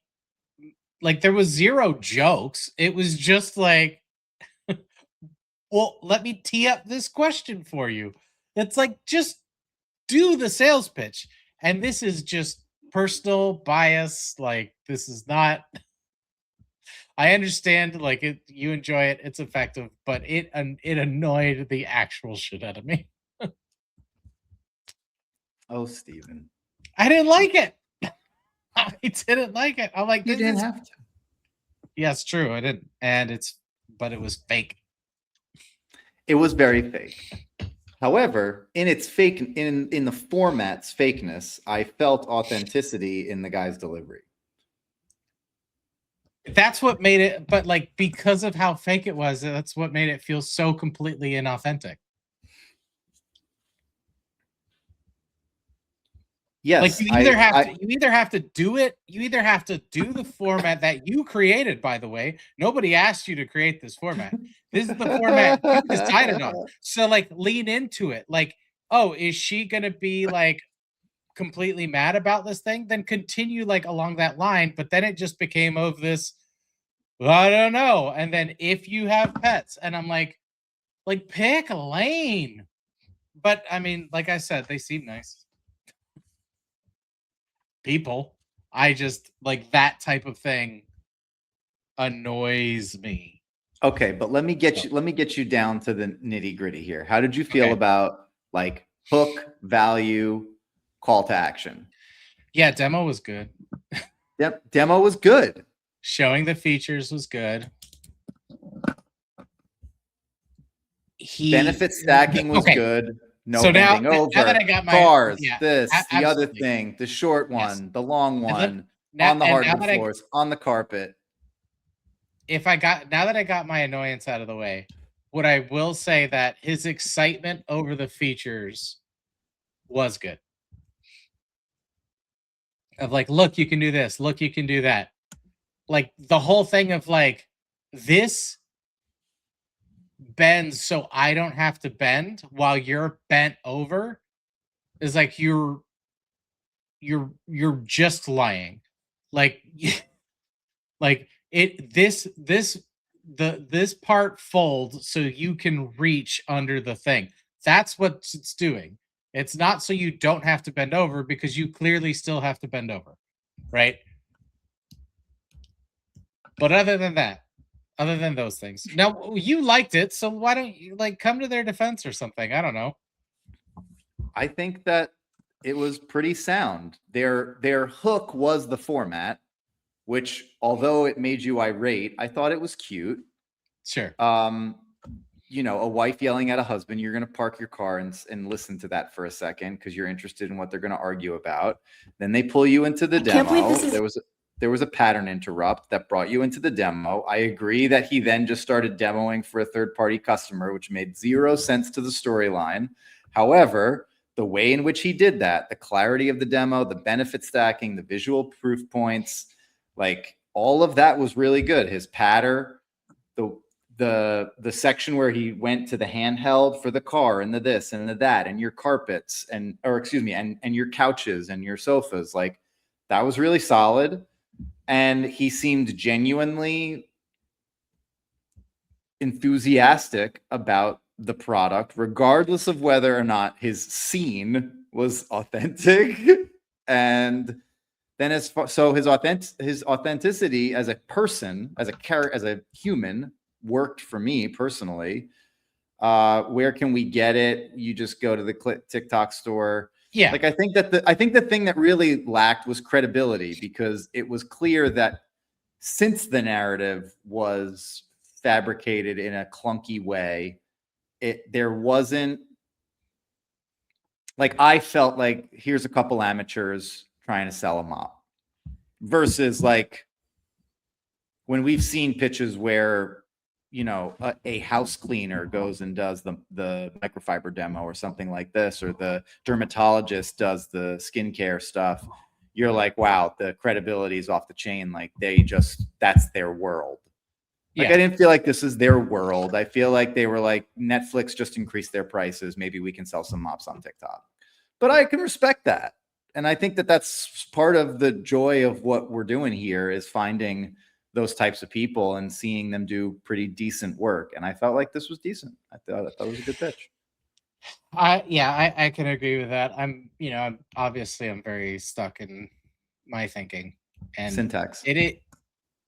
[SPEAKER 1] there was zero jokes. It was just like, well, let me tee up this question for you. It's like, just do the sales pitch. And this is just personal bias. Like, this is not, I understand, like, you enjoy it, it's effective, but it annoyed the actual shit out of me.
[SPEAKER 2] Oh, Steven.
[SPEAKER 1] I didn't like it. I didn't like it. I'm like,
[SPEAKER 2] You
[SPEAKER 1] this
[SPEAKER 2] didn't
[SPEAKER 1] is,
[SPEAKER 2] have to.
[SPEAKER 1] yeah, it's true. I didn't. And but it was fake.
[SPEAKER 2] It was very fake. However, in its fake, in the format's fakeness, I felt authenticity in the guy's delivery.
[SPEAKER 1] That's what made it, but like, because of how fake it was, that's what made it feel so completely inauthentic.
[SPEAKER 2] Yes,
[SPEAKER 1] Like, you either have to do it, you either have to do the format that you created, by the way. Nobody asked you to create this format. This is the format you decided on. So, like, lean into it. Like, oh, is she gonna be like completely mad about this thing? Then continue like along that line. But then it just became of this, I don't know. And then if you have pets, and I'm like pick a lane. But I mean, like I said, they seem nice people. I just, like, that type of thing annoys me.
[SPEAKER 2] Okay, but let me get you down to the nitty gritty here. How did you feel
[SPEAKER 1] Okay.
[SPEAKER 2] about like hook, value, call to action?
[SPEAKER 1] Yeah, demo was good.
[SPEAKER 2] Yep, demo was good.
[SPEAKER 1] Showing the features was good.
[SPEAKER 2] Benefit stacking was
[SPEAKER 1] Okay.
[SPEAKER 2] good. No
[SPEAKER 1] So now
[SPEAKER 2] bending over.
[SPEAKER 1] that I got my
[SPEAKER 2] cars,
[SPEAKER 1] yeah,
[SPEAKER 2] this, the other
[SPEAKER 1] absolutely.
[SPEAKER 2] thing, the short
[SPEAKER 1] Yes.
[SPEAKER 2] one, the long
[SPEAKER 1] then-
[SPEAKER 2] one,
[SPEAKER 1] Now,
[SPEAKER 2] on the
[SPEAKER 1] and now
[SPEAKER 2] hardwood
[SPEAKER 1] that
[SPEAKER 2] floors, on the carpet.
[SPEAKER 1] now that I got my annoyance out of the way, what I will say that his excitement over the features was good. Of like, look, you can do this, look, you can do that. Like, the whole thing of like, this bends so I don't have to bend while you're bent over is like, you're just lying. Like, like this part folds so you can reach under the thing. That's what it's doing. It's not so you don't have to bend over, because you clearly still have to bend over, right? But other than that, other than those things, now you liked it, so why don't you like come to their defense or something? I don't know.
[SPEAKER 2] I think that it was pretty sound. Their hook was the format, which, although it made you irate, I thought it was cute.
[SPEAKER 1] Sure.
[SPEAKER 2] You know, a wife yelling at a husband, you're going to park your car and listen to that for a second because you're interested in what they're going to argue about. Then they pull you into the demo. There was a pattern interrupt that brought you into the demo. I agree that he then just started demoing for a third-party customer, which made zero sense to the storyline. However, the way in which he did that, the clarity of the demo, the benefit stacking, the visual proof points, like all of that was really good. His patter, the section where he went to the handheld for the car and the this and the that and your carpets and your couches and your sofas, like that was really solid. And he seemed genuinely enthusiastic about the product, regardless of whether or not his scene was authentic. And then his authenticity as a person, as a character, as a human, worked for me personally. Where can we get it? You just go to the TikTok store.
[SPEAKER 1] Yeah.
[SPEAKER 2] Like, I think the thing that really lacked was credibility, because it was clear that since the narrative was fabricated in a clunky way, there wasn't, like, I felt like here's a couple amateurs trying to sell a mop, versus like when we've seen pitches where, you know, a house cleaner goes and does the microfiber demo or something like this, or the dermatologist does the skincare stuff. You're like, wow, the credibility is off the chain. Like, that's their world. Like, I didn't feel like this is their world. I feel like they were like, Netflix just increased their prices. Maybe we can sell some mops on TikTok. But I can respect that. And I think that that's part of the joy of what we're doing here is finding those types of people and seeing them do pretty decent work. And I felt like this was decent. I thought it was a good pitch.
[SPEAKER 1] I can agree with that. I'm I'm very stuck in my thinking and
[SPEAKER 2] Syntax.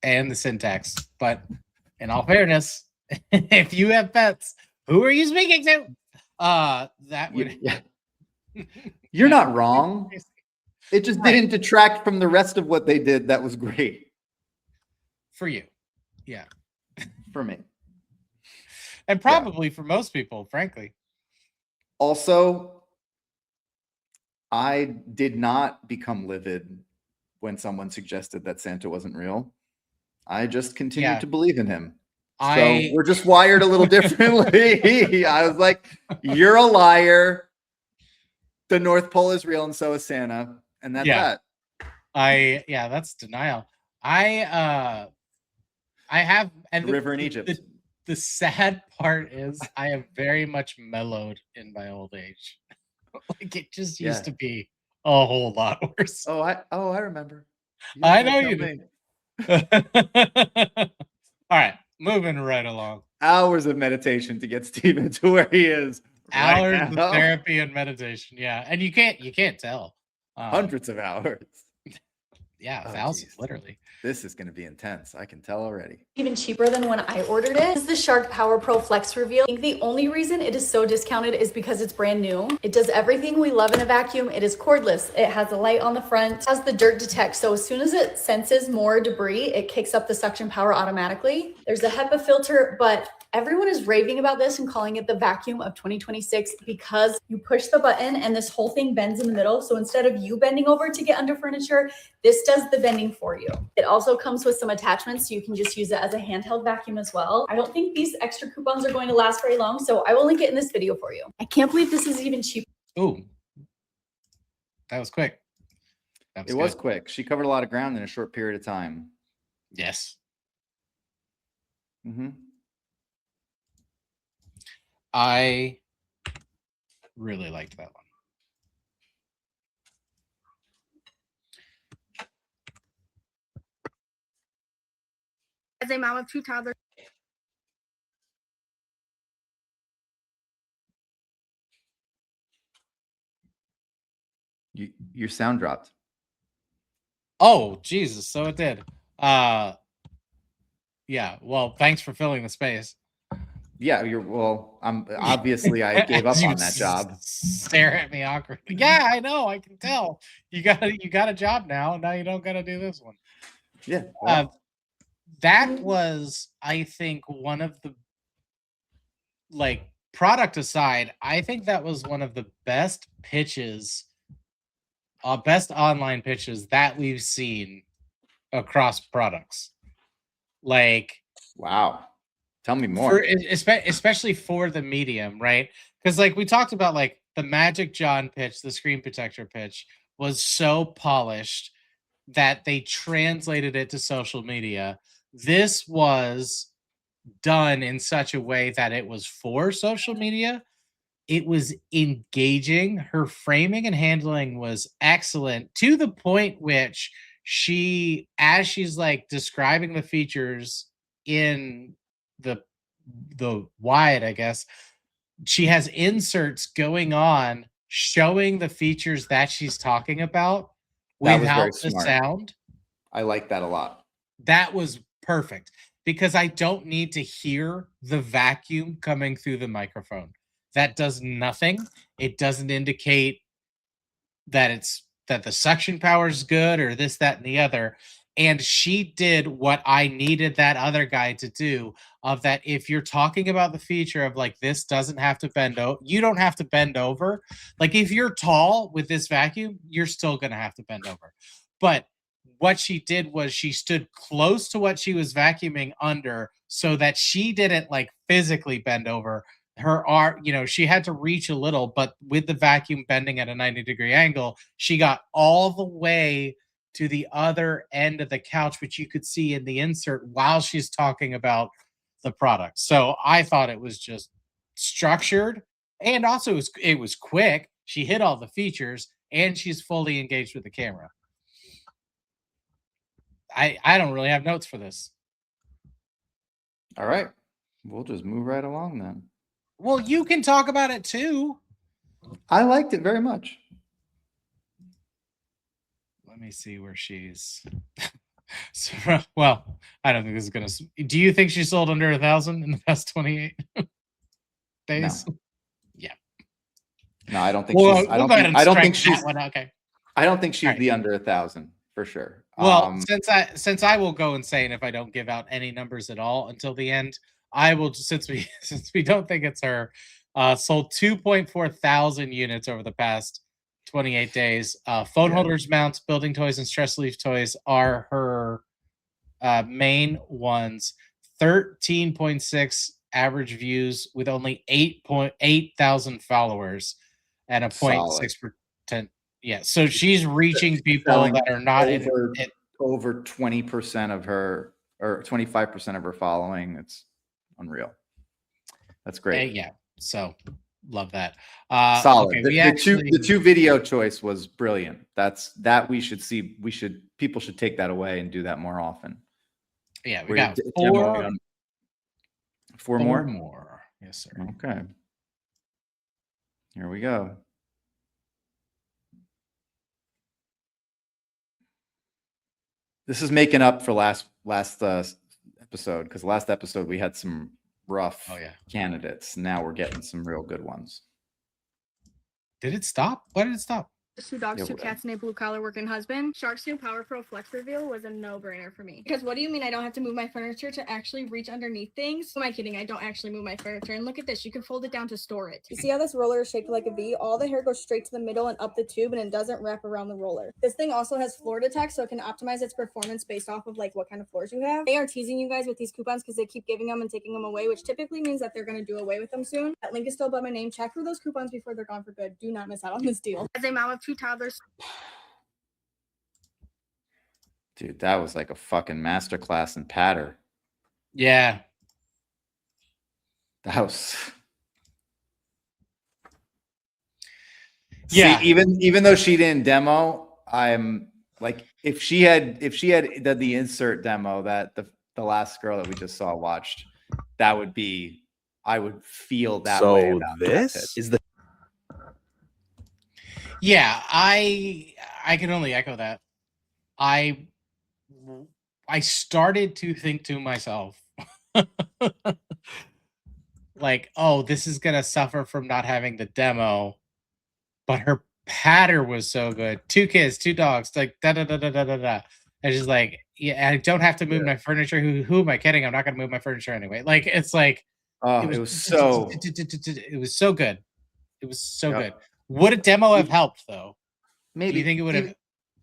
[SPEAKER 1] and the syntax. But in all fairness, if you have pets, who are you speaking to? That would
[SPEAKER 2] You're not wrong. It just didn't detract from the rest of what they did. That was great.
[SPEAKER 1] For you. Yeah.
[SPEAKER 2] For me.
[SPEAKER 1] And probably for most people, frankly.
[SPEAKER 2] Also, I did not become livid when someone suggested that Santa wasn't real. I just continued to believe in him. So we're just wired a little differently. I was like, you're a liar. The North Pole is real and so is Santa. And that's that.
[SPEAKER 1] That's denial. I have and
[SPEAKER 2] the river in Egypt.
[SPEAKER 1] The sad part is I have very much mellowed in my old age. Like it just used to be a whole lot worse.
[SPEAKER 2] Oh, I remember.
[SPEAKER 1] I know you do. All right, moving right along.
[SPEAKER 2] Hours of meditation to get Steven to where he is.
[SPEAKER 1] Hours of therapy and meditation. Yeah. And you can't tell.
[SPEAKER 2] Hundreds of hours.
[SPEAKER 1] Yeah, thousands, literally.
[SPEAKER 2] This is going to be intense. I can tell already.
[SPEAKER 6] Even cheaper than when I ordered it. This is the Shark Power Pro Flex Reveal. I think the only reason it is so discounted is because it's brand new. It does everything we love in a vacuum. It is cordless. It has a light on the front, it has the dirt detect. So as soon as it senses more debris, it kicks up the suction power automatically. There's a HEPA filter, but everyone is raving about this and calling it the vacuum of 2026 because you push the button and this whole thing bends in the middle. So instead of you bending over to get under furniture, this does the bending for you. It also comes with some attachments so you can just use it as a handheld vacuum as well. I don't think these extra coupons are going to last very long, so I will link it in this video for you. I can't believe this is even cheap.
[SPEAKER 1] Ooh, that was quick.
[SPEAKER 2] It was quick. She covered a lot of ground in a short period of time.
[SPEAKER 1] Yes.
[SPEAKER 2] Mm-hmm.
[SPEAKER 1] I really liked that one.
[SPEAKER 7] As a mom of 2 toddlers.
[SPEAKER 2] Your sound dropped.
[SPEAKER 1] Oh, Jesus. So it did. Yeah. Well, thanks for filling the space.
[SPEAKER 2] Yeah, I'm obviously I gave up on that job.
[SPEAKER 1] Stare at me awkwardly. Yeah, I know. I can tell. You got a job now. Now you don't got to do this one.
[SPEAKER 2] Yeah.
[SPEAKER 1] That was, I think, one of the, like, product aside, I think that was one of the best pitches, best online pitches that we've seen across products. Like,
[SPEAKER 2] wow. Tell me more.
[SPEAKER 1] Especially for the medium, right? Because like we talked about, like the Magic John pitch, the screen protector pitch was so polished that they translated it to social media. This was done in such a way that it was for social media. It was engaging. Her framing and handling was excellent to the point which as she's like describing the features in the wide, I guess, she has inserts going on showing the features that she's talking about without the sound.
[SPEAKER 2] I like that a lot.
[SPEAKER 1] That was perfect because I don't need to hear the vacuum coming through the microphone. That does nothing. It doesn't indicate that the suction power is good or this, that, and the other. And she did what I needed that other guy to do, of that if you're talking about the feature of like this doesn't have to bend over, you don't have to bend over. Like if you're tall with this vacuum, you're still going to have to bend over. But what she did was she stood close to what she was vacuuming under so that she didn't like physically bend over. Her arm, she had to reach a little, but with the vacuum bending at a 90-degree angle, she got all the way to the other end of the couch, which you could see in the insert while she's talking about the product. So I thought it was just structured, and also it was quick. She hit all the features, and she's fully engaged with the camera. I don't really have notes for this.
[SPEAKER 2] All right. We'll just move right along then.
[SPEAKER 1] Well, you can talk about it too.
[SPEAKER 2] I liked it very much.
[SPEAKER 1] Let me see where she's. So, well, I don't think this is gonna. Do you think she sold under 1,000 in the past 28 days?
[SPEAKER 2] No.
[SPEAKER 1] Yeah.
[SPEAKER 2] No, I don't think
[SPEAKER 1] Well,
[SPEAKER 2] she's. I
[SPEAKER 1] we'll
[SPEAKER 2] don't
[SPEAKER 1] go ahead
[SPEAKER 2] think.
[SPEAKER 1] and
[SPEAKER 2] I don't
[SPEAKER 1] strike
[SPEAKER 2] think
[SPEAKER 1] that
[SPEAKER 2] she's.
[SPEAKER 1] one. Okay.
[SPEAKER 2] I don't think she'd
[SPEAKER 1] Alright.
[SPEAKER 2] be under 1,000 for sure.
[SPEAKER 1] Well, since I will go insane if I don't give out any numbers at all until the end, I will, since we don't think it's her, sold 2.4 thousand units over the past 28 days. Phone
[SPEAKER 2] Yeah.
[SPEAKER 1] holders, mounts, building toys, and stress relief toys are her main ones. 13.6 average views with only 8.8 thousand followers and a
[SPEAKER 2] Solid.
[SPEAKER 1] 0.6%. Yeah, so she's reaching people
[SPEAKER 2] selling
[SPEAKER 1] that are not in
[SPEAKER 2] over,
[SPEAKER 1] it.
[SPEAKER 2] over 20% of her or 25% of her following. It's unreal. That's great.
[SPEAKER 1] Yeah, so love that.
[SPEAKER 2] Solid.
[SPEAKER 1] Okay,
[SPEAKER 2] The two video choice was brilliant. That we should see. People should take that away and do that more often.
[SPEAKER 1] Yeah, we
[SPEAKER 2] We're
[SPEAKER 1] got
[SPEAKER 2] demoing four more.
[SPEAKER 1] more. Yes, sir.
[SPEAKER 2] Okay. Here we go. This is making up for last episode, because last episode we had some rough
[SPEAKER 1] Oh yeah.
[SPEAKER 2] candidates. Now we're getting some real good ones.
[SPEAKER 1] Did it stop? Why did it stop?
[SPEAKER 7] Two dogs,
[SPEAKER 2] Yeah,
[SPEAKER 7] two
[SPEAKER 2] whatever.
[SPEAKER 7] cats, and a blue collar working husband. Shark's new Power Pro Flex reveal was a no-brainer for me. Because what do you mean I don't have to move my furniture to actually reach underneath things? Who am I kidding? I don't actually move my furniture. And look at this. You can fold it down to store it. You see how this roller is shaped like a V? All the hair goes straight to the middle and up the tube, and it doesn't wrap around the roller. This thing also has floor detect, so it can optimize its performance based off of like what kind of floors you have. They are teasing you guys with these coupons because they keep giving them and taking them away, which typically means that they're going to do away with them soon. That link is still above my name. Check for those coupons before they're gone for good. Do not miss out on this deal. As a mom of two toddlers,
[SPEAKER 2] Dude, that was like a fucking masterclass in patter.
[SPEAKER 1] Yeah.
[SPEAKER 2] That was.
[SPEAKER 1] Yeah.
[SPEAKER 2] See, even though she didn't demo, I'm like, if she had done the insert demo that the last girl that we just saw watched, that would be, I would feel that way
[SPEAKER 8] So
[SPEAKER 2] about
[SPEAKER 8] this
[SPEAKER 2] that.
[SPEAKER 8] is the
[SPEAKER 1] Yeah, I can only echo that. I started to think to myself, like, oh, this is gonna suffer from not having the demo, but her patter was so good. 2 kids, 2 dogs, like da da da da da da da. And she's like, yeah, I don't have to move my furniture. Who am I kidding? I'm not gonna move my furniture anyway. Like, it's like,
[SPEAKER 2] Oh, it was so.
[SPEAKER 1] it was so good. It was so
[SPEAKER 2] Yep.
[SPEAKER 1] good. Would a demo have helped though?
[SPEAKER 2] Maybe
[SPEAKER 1] Do you think it would have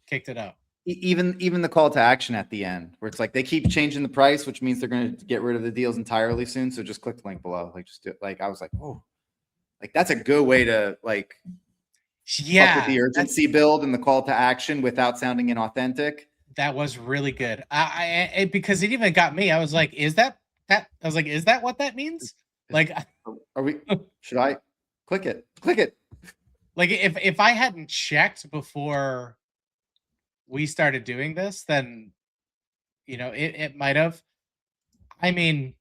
[SPEAKER 1] kicked it up?
[SPEAKER 2] even the call to action at the end, where it's like they keep changing the price, which means they're going to get rid of the deals entirely soon. So just click the link below. Like, just do it. Like, I was like, oh, like that's a good way to like fuck with the urgency build and the call to action without sounding inauthentic.
[SPEAKER 1] That was really good. I because it even got me. I was like, is that? I was like, is that what that means? Like,
[SPEAKER 2] Are we? Should I click it? Click it.
[SPEAKER 1] like if I hadn't checked before we started doing this, then it might have. I mean,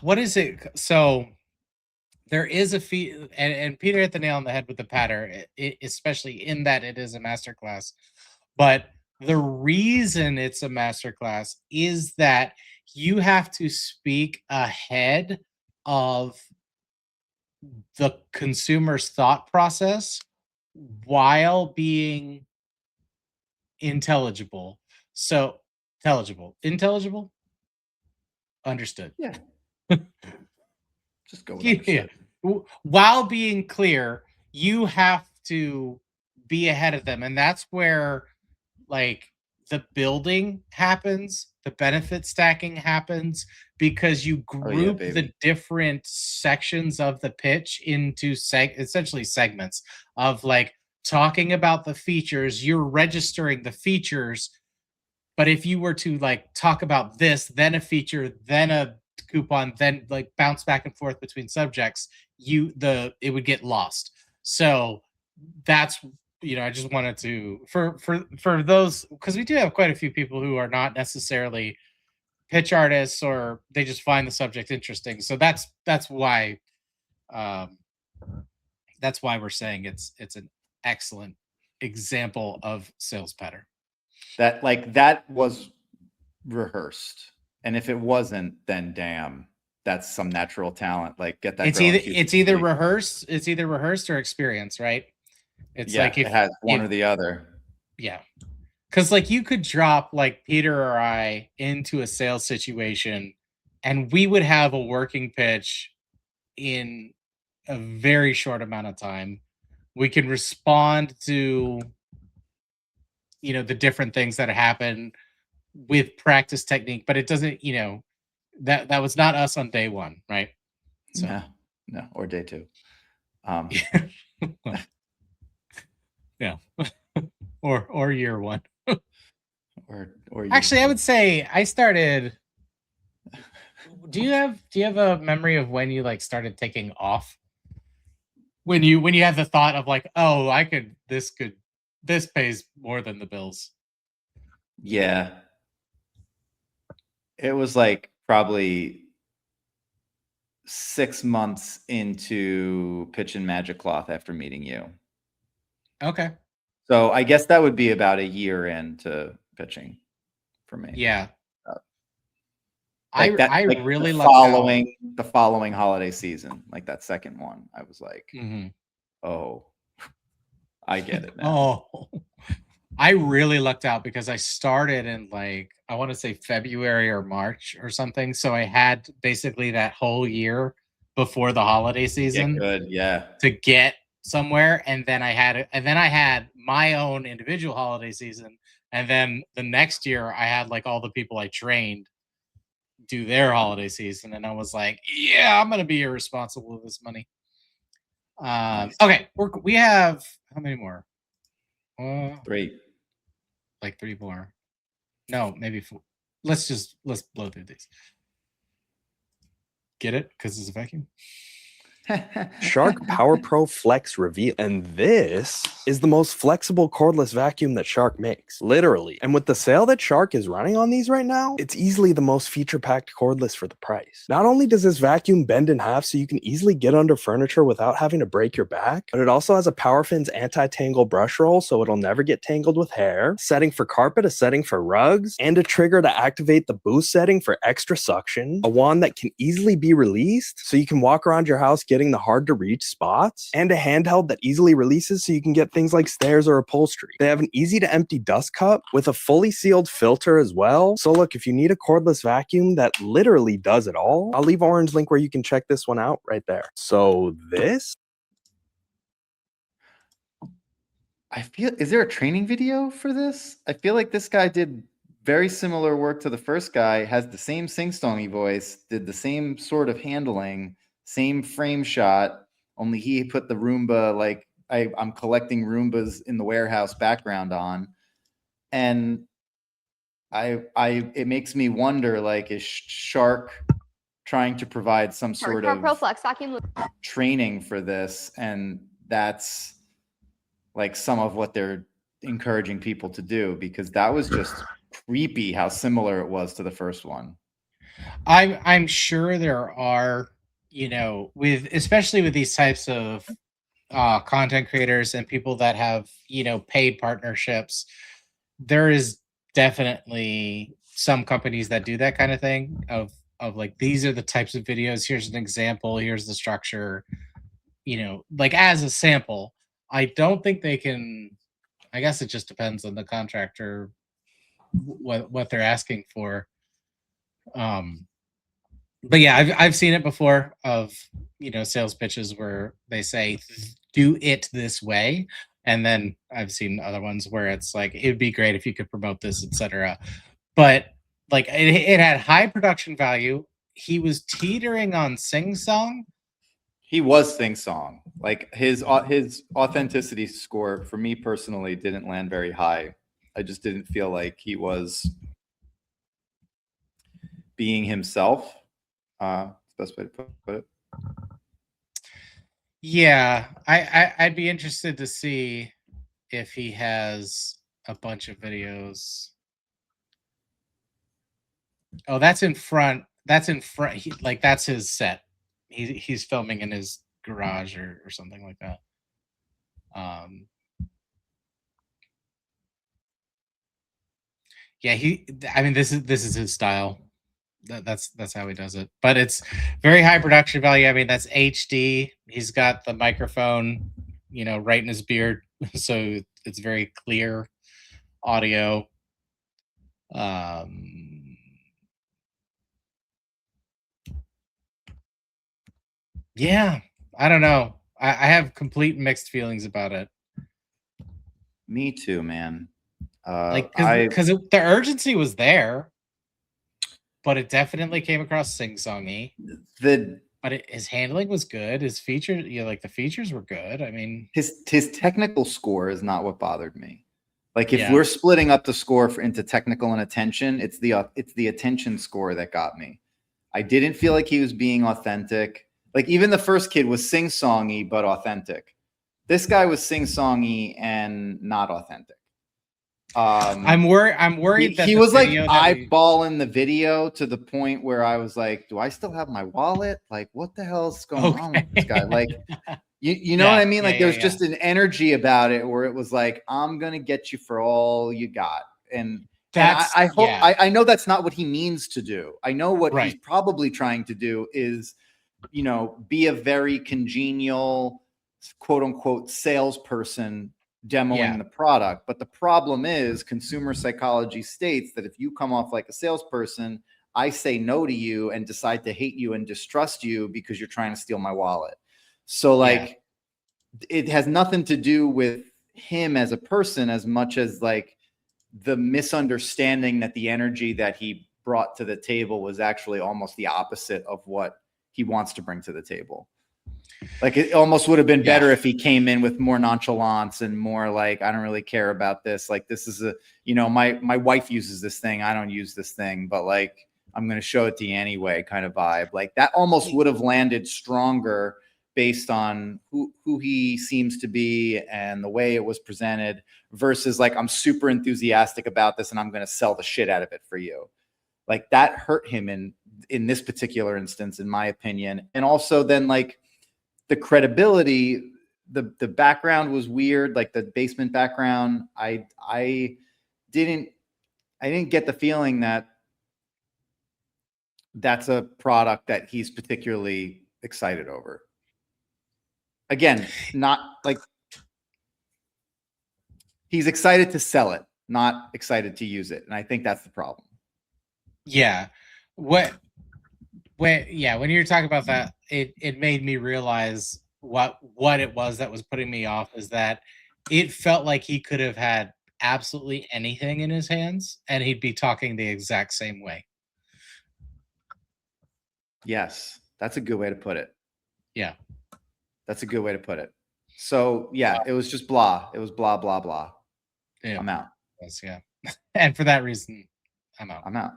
[SPEAKER 1] what is it? So there is a fee, and Peter hit the nail on the head with the patter, especially in that it is a masterclass. But the reason it's a masterclass is that you have to speak ahead of the consumer's thought process while being intelligible. So intelligible, understood.
[SPEAKER 2] Yeah. Just go. With
[SPEAKER 1] Yeah. While being clear, you have to be ahead of them, and that's where like the building happens, the benefit stacking happens, because you group the
[SPEAKER 2] baby.
[SPEAKER 1] different sections of the pitch into essentially segments of like talking about the features, you're registering the features. But if you were to like talk about this, then a feature, then a coupon, then like bounce back and forth between subjects, it would get lost. So that's, I just wanted to for those, because we do have quite a few people who are not necessarily pitch artists, or they just find the subject interesting. So that's why we're saying it's an excellent example of sales pattern.
[SPEAKER 2] That was rehearsed, and if it wasn't, then damn, that's some natural talent. Like, get that.
[SPEAKER 1] It's either rehearsed or experience, right? It's like
[SPEAKER 2] it has one or the other.
[SPEAKER 1] Yeah, because like you could drop like Peter or I into a sales situation, and we would have a working pitch in a very short amount of time. We can respond to the different things that happen with practice technique, but it doesn't, that was not us on day one, right?
[SPEAKER 2] So no, or day two.
[SPEAKER 1] Yeah. or year one.
[SPEAKER 2] or
[SPEAKER 1] actually, I would say I started. Do you have a memory of when you like started taking off? When you have the thought of like, oh, this pays more than the bills.
[SPEAKER 2] Yeah. It was like probably 6 months into pitching Magic Cloth after meeting you.
[SPEAKER 1] Okay.
[SPEAKER 2] So I guess that would be about a year into pitching for me.
[SPEAKER 1] Yeah.
[SPEAKER 2] Like
[SPEAKER 1] I
[SPEAKER 2] like
[SPEAKER 1] really
[SPEAKER 2] the following holiday season, like that second one, I was like, oh, I get it now.
[SPEAKER 1] Oh, I really lucked out because I started in like, I want to say February or March or something. So I had basically that whole year before the holiday season to get somewhere. And then I had my own individual holiday season. And then the next year I had like all the people I trained do their holiday season. And I was like, yeah, I'm going to be irresponsible with this money. Okay. We have how many more?
[SPEAKER 2] 3.
[SPEAKER 1] Like 3 more. No, maybe 4. Let's blow through these. Get it? Because it's a vacuum.
[SPEAKER 8] Shark Power Pro Flex Reveal. And this is the most flexible cordless vacuum that Shark makes. Literally. And with the sale that Shark is running on these right now, it's easily the most feature-packed cordless for the price. Not only does this vacuum bend in half so you can easily get under furniture without having to break your back, but it also has a PowerFins anti-tangle brush roll so it'll never get tangled with hair, setting for carpet, a setting for rugs, and a trigger to activate the boost setting for extra suction, a wand that can easily be released so you can walk around your house getting the hard to reach spots, and a handheld that easily releases so you can get things like stairs or upholstery. They have an easy to empty dust cup with a fully sealed filter as well. So look, if you need a cordless vacuum that literally does it all, I'll leave orange link where you can check this one out right there. So this,
[SPEAKER 2] is there a training video for this? I feel like this guy did very similar work to the first guy, has the same sing-songy voice, did the same sort of handling, same frame shot, only he put the Roomba, like I'm collecting Roombas in the warehouse background on. And it makes me wonder, like, is Shark trying to provide some sort of
[SPEAKER 9] Pro Flex vacuum
[SPEAKER 2] training for this? And that's like some of what they're encouraging people to do, because that was just creepy how similar it was to the first one.
[SPEAKER 1] I'm sure there are, especially with these types of content creators and people that have, paid partnerships, there is definitely some companies that do that kind of thing of like, these are the types of videos. Here's an example. Here's the structure, like as a sample. I don't think they can, I guess it just depends on the contractor, what they're asking for. But yeah, I've seen it before of, sales pitches where they say, do it this way. And then I've seen other ones where it's like, it'd be great if you could promote this, etc. But like it had high production value. He was teetering on sing-song,
[SPEAKER 2] He was Sing Song. Like his authenticity score for me personally didn't land very high. I just didn't feel like he was being himself. That's the best way to put it.
[SPEAKER 1] Yeah, I'd be interested to see if he has a bunch of videos. Oh, that's in front. That's in front. Like that's his set. He's filming in his garage or something like that. Yeah, I mean, this is his style. That's how he does it. But it's very high production value. I mean, that's HD. He's got the microphone, right in his beard, so it's very clear audio. Yeah, I don't know. I have complete mixed feelings about it.
[SPEAKER 2] Me too, man.
[SPEAKER 1] Because the urgency was there, but it definitely came across sing-songy. But his handling was good. His features, the features were good. I mean,
[SPEAKER 2] his technical score is not what bothered me. Like if we're splitting up the score into technical and attention, it's the attention score that got me. I didn't feel like he was being authentic. Like even the first kid was sing-songy but authentic. This guy was sing-songy and not authentic.
[SPEAKER 1] I'm worried that
[SPEAKER 2] he was like eyeballing the video to the point where I was like, do I still have my wallet? Like, what the hell's going on with this guy? Like, you know what I mean? Like there's just an energy about it where it was like, I'm going to get you for all you got. And I hope, I know that's not what he means to do. I know what he's probably trying to do is, be a very congenial, quote unquote, salesperson demoing the product. But the problem is consumer psychology states that if you come off like a salesperson, I say no to you and decide to hate you and distrust you because you're trying to steal my wallet. So like it has nothing to do with him as a person as much as like the misunderstanding that the energy that he brought to the table was actually almost the opposite of what he wants to bring to the table. Like it almost would have been better if he came in with more nonchalance and more like, I don't really care about this. Like this is my wife uses this thing. I don't use this thing, but like, I'm going to show it to you anyway kind of vibe. Like that almost would have landed stronger based on who he seems to be and the way it was presented versus like, I'm super enthusiastic about this and I'm going to sell the shit out of it for you. Like that hurt him in this particular instance, in my opinion. And also then like the credibility, the background was weird. Like the basement background, I didn't get the feeling that that's a product that he's particularly excited over. Again, not like he's excited to sell it, not excited to use it. And I think that's the problem.
[SPEAKER 1] Yeah. When you're talking about that, it made me realize what it was that was putting me off is that it felt like he could have had absolutely anything in his hands and he'd be talking the exact same way.
[SPEAKER 2] Yes, that's a good way to put it.
[SPEAKER 1] Yeah.
[SPEAKER 2] That's a good way to put it. So yeah, it was just blah. It was blah, blah, blah.
[SPEAKER 1] Yeah.
[SPEAKER 2] I'm out.
[SPEAKER 1] Yes, yeah. And for that reason, I'm out.
[SPEAKER 2] I'm out.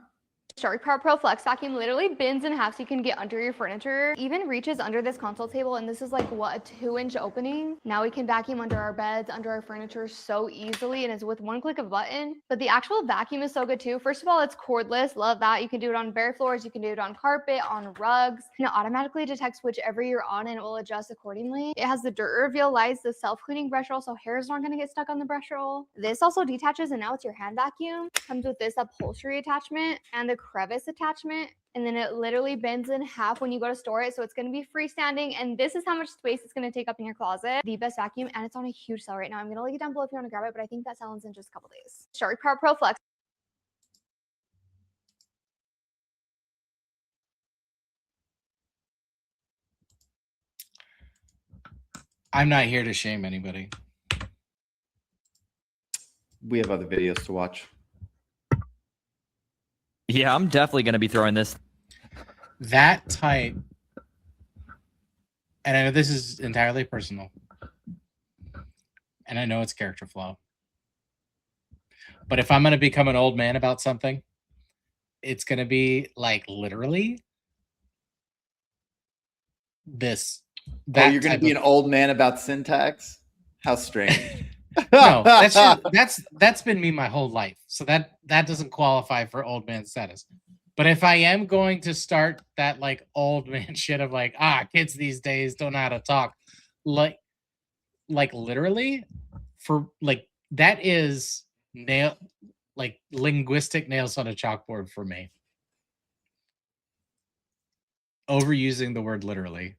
[SPEAKER 9] Shark Power Pro Flex Vacuum literally bends in half so you can get under your furniture. Even reaches under this console table, and this is like, what, a 2-inch opening? Now we can vacuum under our beds, under our furniture so easily, and it's with one click of a button. But the actual vacuum is so good too. First of all, it's cordless. Love that. You can do it on bare floors. You can do it on carpet, on rugs. And it automatically detects whichever you're on and it will adjust accordingly. It has the dirt reveal lights, the self-cleaning brush roll, so hairs aren't going to get stuck on the brush roll. This also detaches, and now it's your hand vacuum. Comes with this upholstery attachment and the crevice attachment, and then it literally bends in half when you go to store it, so it's going to be freestanding, and this is how much space it's going to take up in your closet. The best vacuum, and it's on a huge sale right now. I'm going to link it down below if you want to grab it, but I think that sells in just a couple days. Shark Power Pro Flex.
[SPEAKER 1] I'm not here to shame anybody.
[SPEAKER 2] We have other videos to watch.
[SPEAKER 10] Yeah, I'm definitely going to be throwing this.
[SPEAKER 1] That tight and I know this is entirely personal, and I know it's character flaw, but if I'm going to become an old man about something, it's going to be like literally this.
[SPEAKER 2] Oh, you're going to be an old man about syntax? How strange.
[SPEAKER 1] No, that's been me my whole life. So that doesn't qualify for old man status. But if I am going to start that like old man shit of like, kids these days don't know how to talk, like literally for like that is linguistic nails on a chalkboard for me. Overusing the word literally.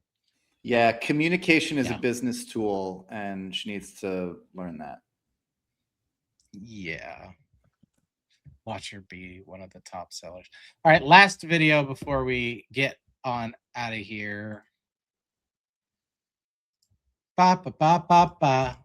[SPEAKER 2] Yeah, communication is a business tool, and she needs to learn that.
[SPEAKER 1] Yeah. Watch her be one of the top sellers. All right, last video before we get on out of here. Ba ba ba ba ba.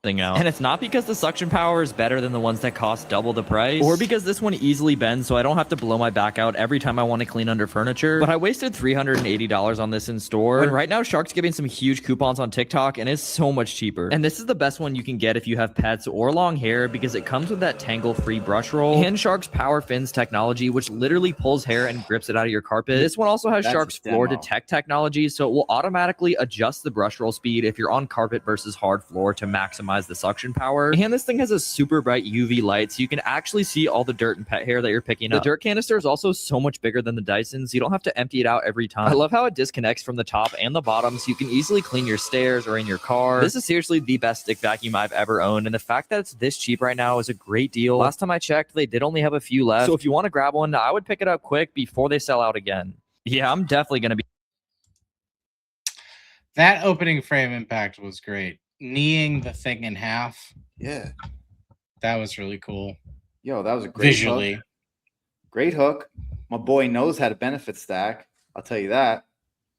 [SPEAKER 10] Out. And it's not because the suction power is better than the ones that cost double the price, or because this one easily bends so I don't have to blow my back out every time I want to clean under furniture, but I wasted $380 on this in store. And right now Shark's giving some huge coupons on TikTok and it's so much cheaper. And this is the best one you can get if you have pets or long hair because it comes with that tangle-free brush roll and Shark's Power Fins technology, which literally pulls hair and grips it out of your carpet. This one also has Shark's Floor Detect technology, so it will automatically adjust the brush roll speed if you're on carpet versus hard floor to maximize the suction power. And this thing has a super bright UV light so you can actually see all the dirt and pet hair that you're picking up. The dirt canister is also so much bigger than the Dyson, so you don't have to empty it out every time. I love how it disconnects from the top and the bottom so you can easily clean your stairs or in your car. This is seriously the best stick vacuum I've ever owned, and the fact that it's this cheap right now is a great deal. Last time I checked, they did only have a few left, so if you want to grab one, I would pick it up quick before they sell out again. Yeah, I'm definitely going to be...
[SPEAKER 1] That opening frame impact was great. Kneeing the thing in half.
[SPEAKER 2] Yeah.
[SPEAKER 1] That was really cool.
[SPEAKER 2] Yo, that was a great
[SPEAKER 1] visually.
[SPEAKER 2] Hook. Great hook. My boy knows how to benefit stack. I'll tell you that.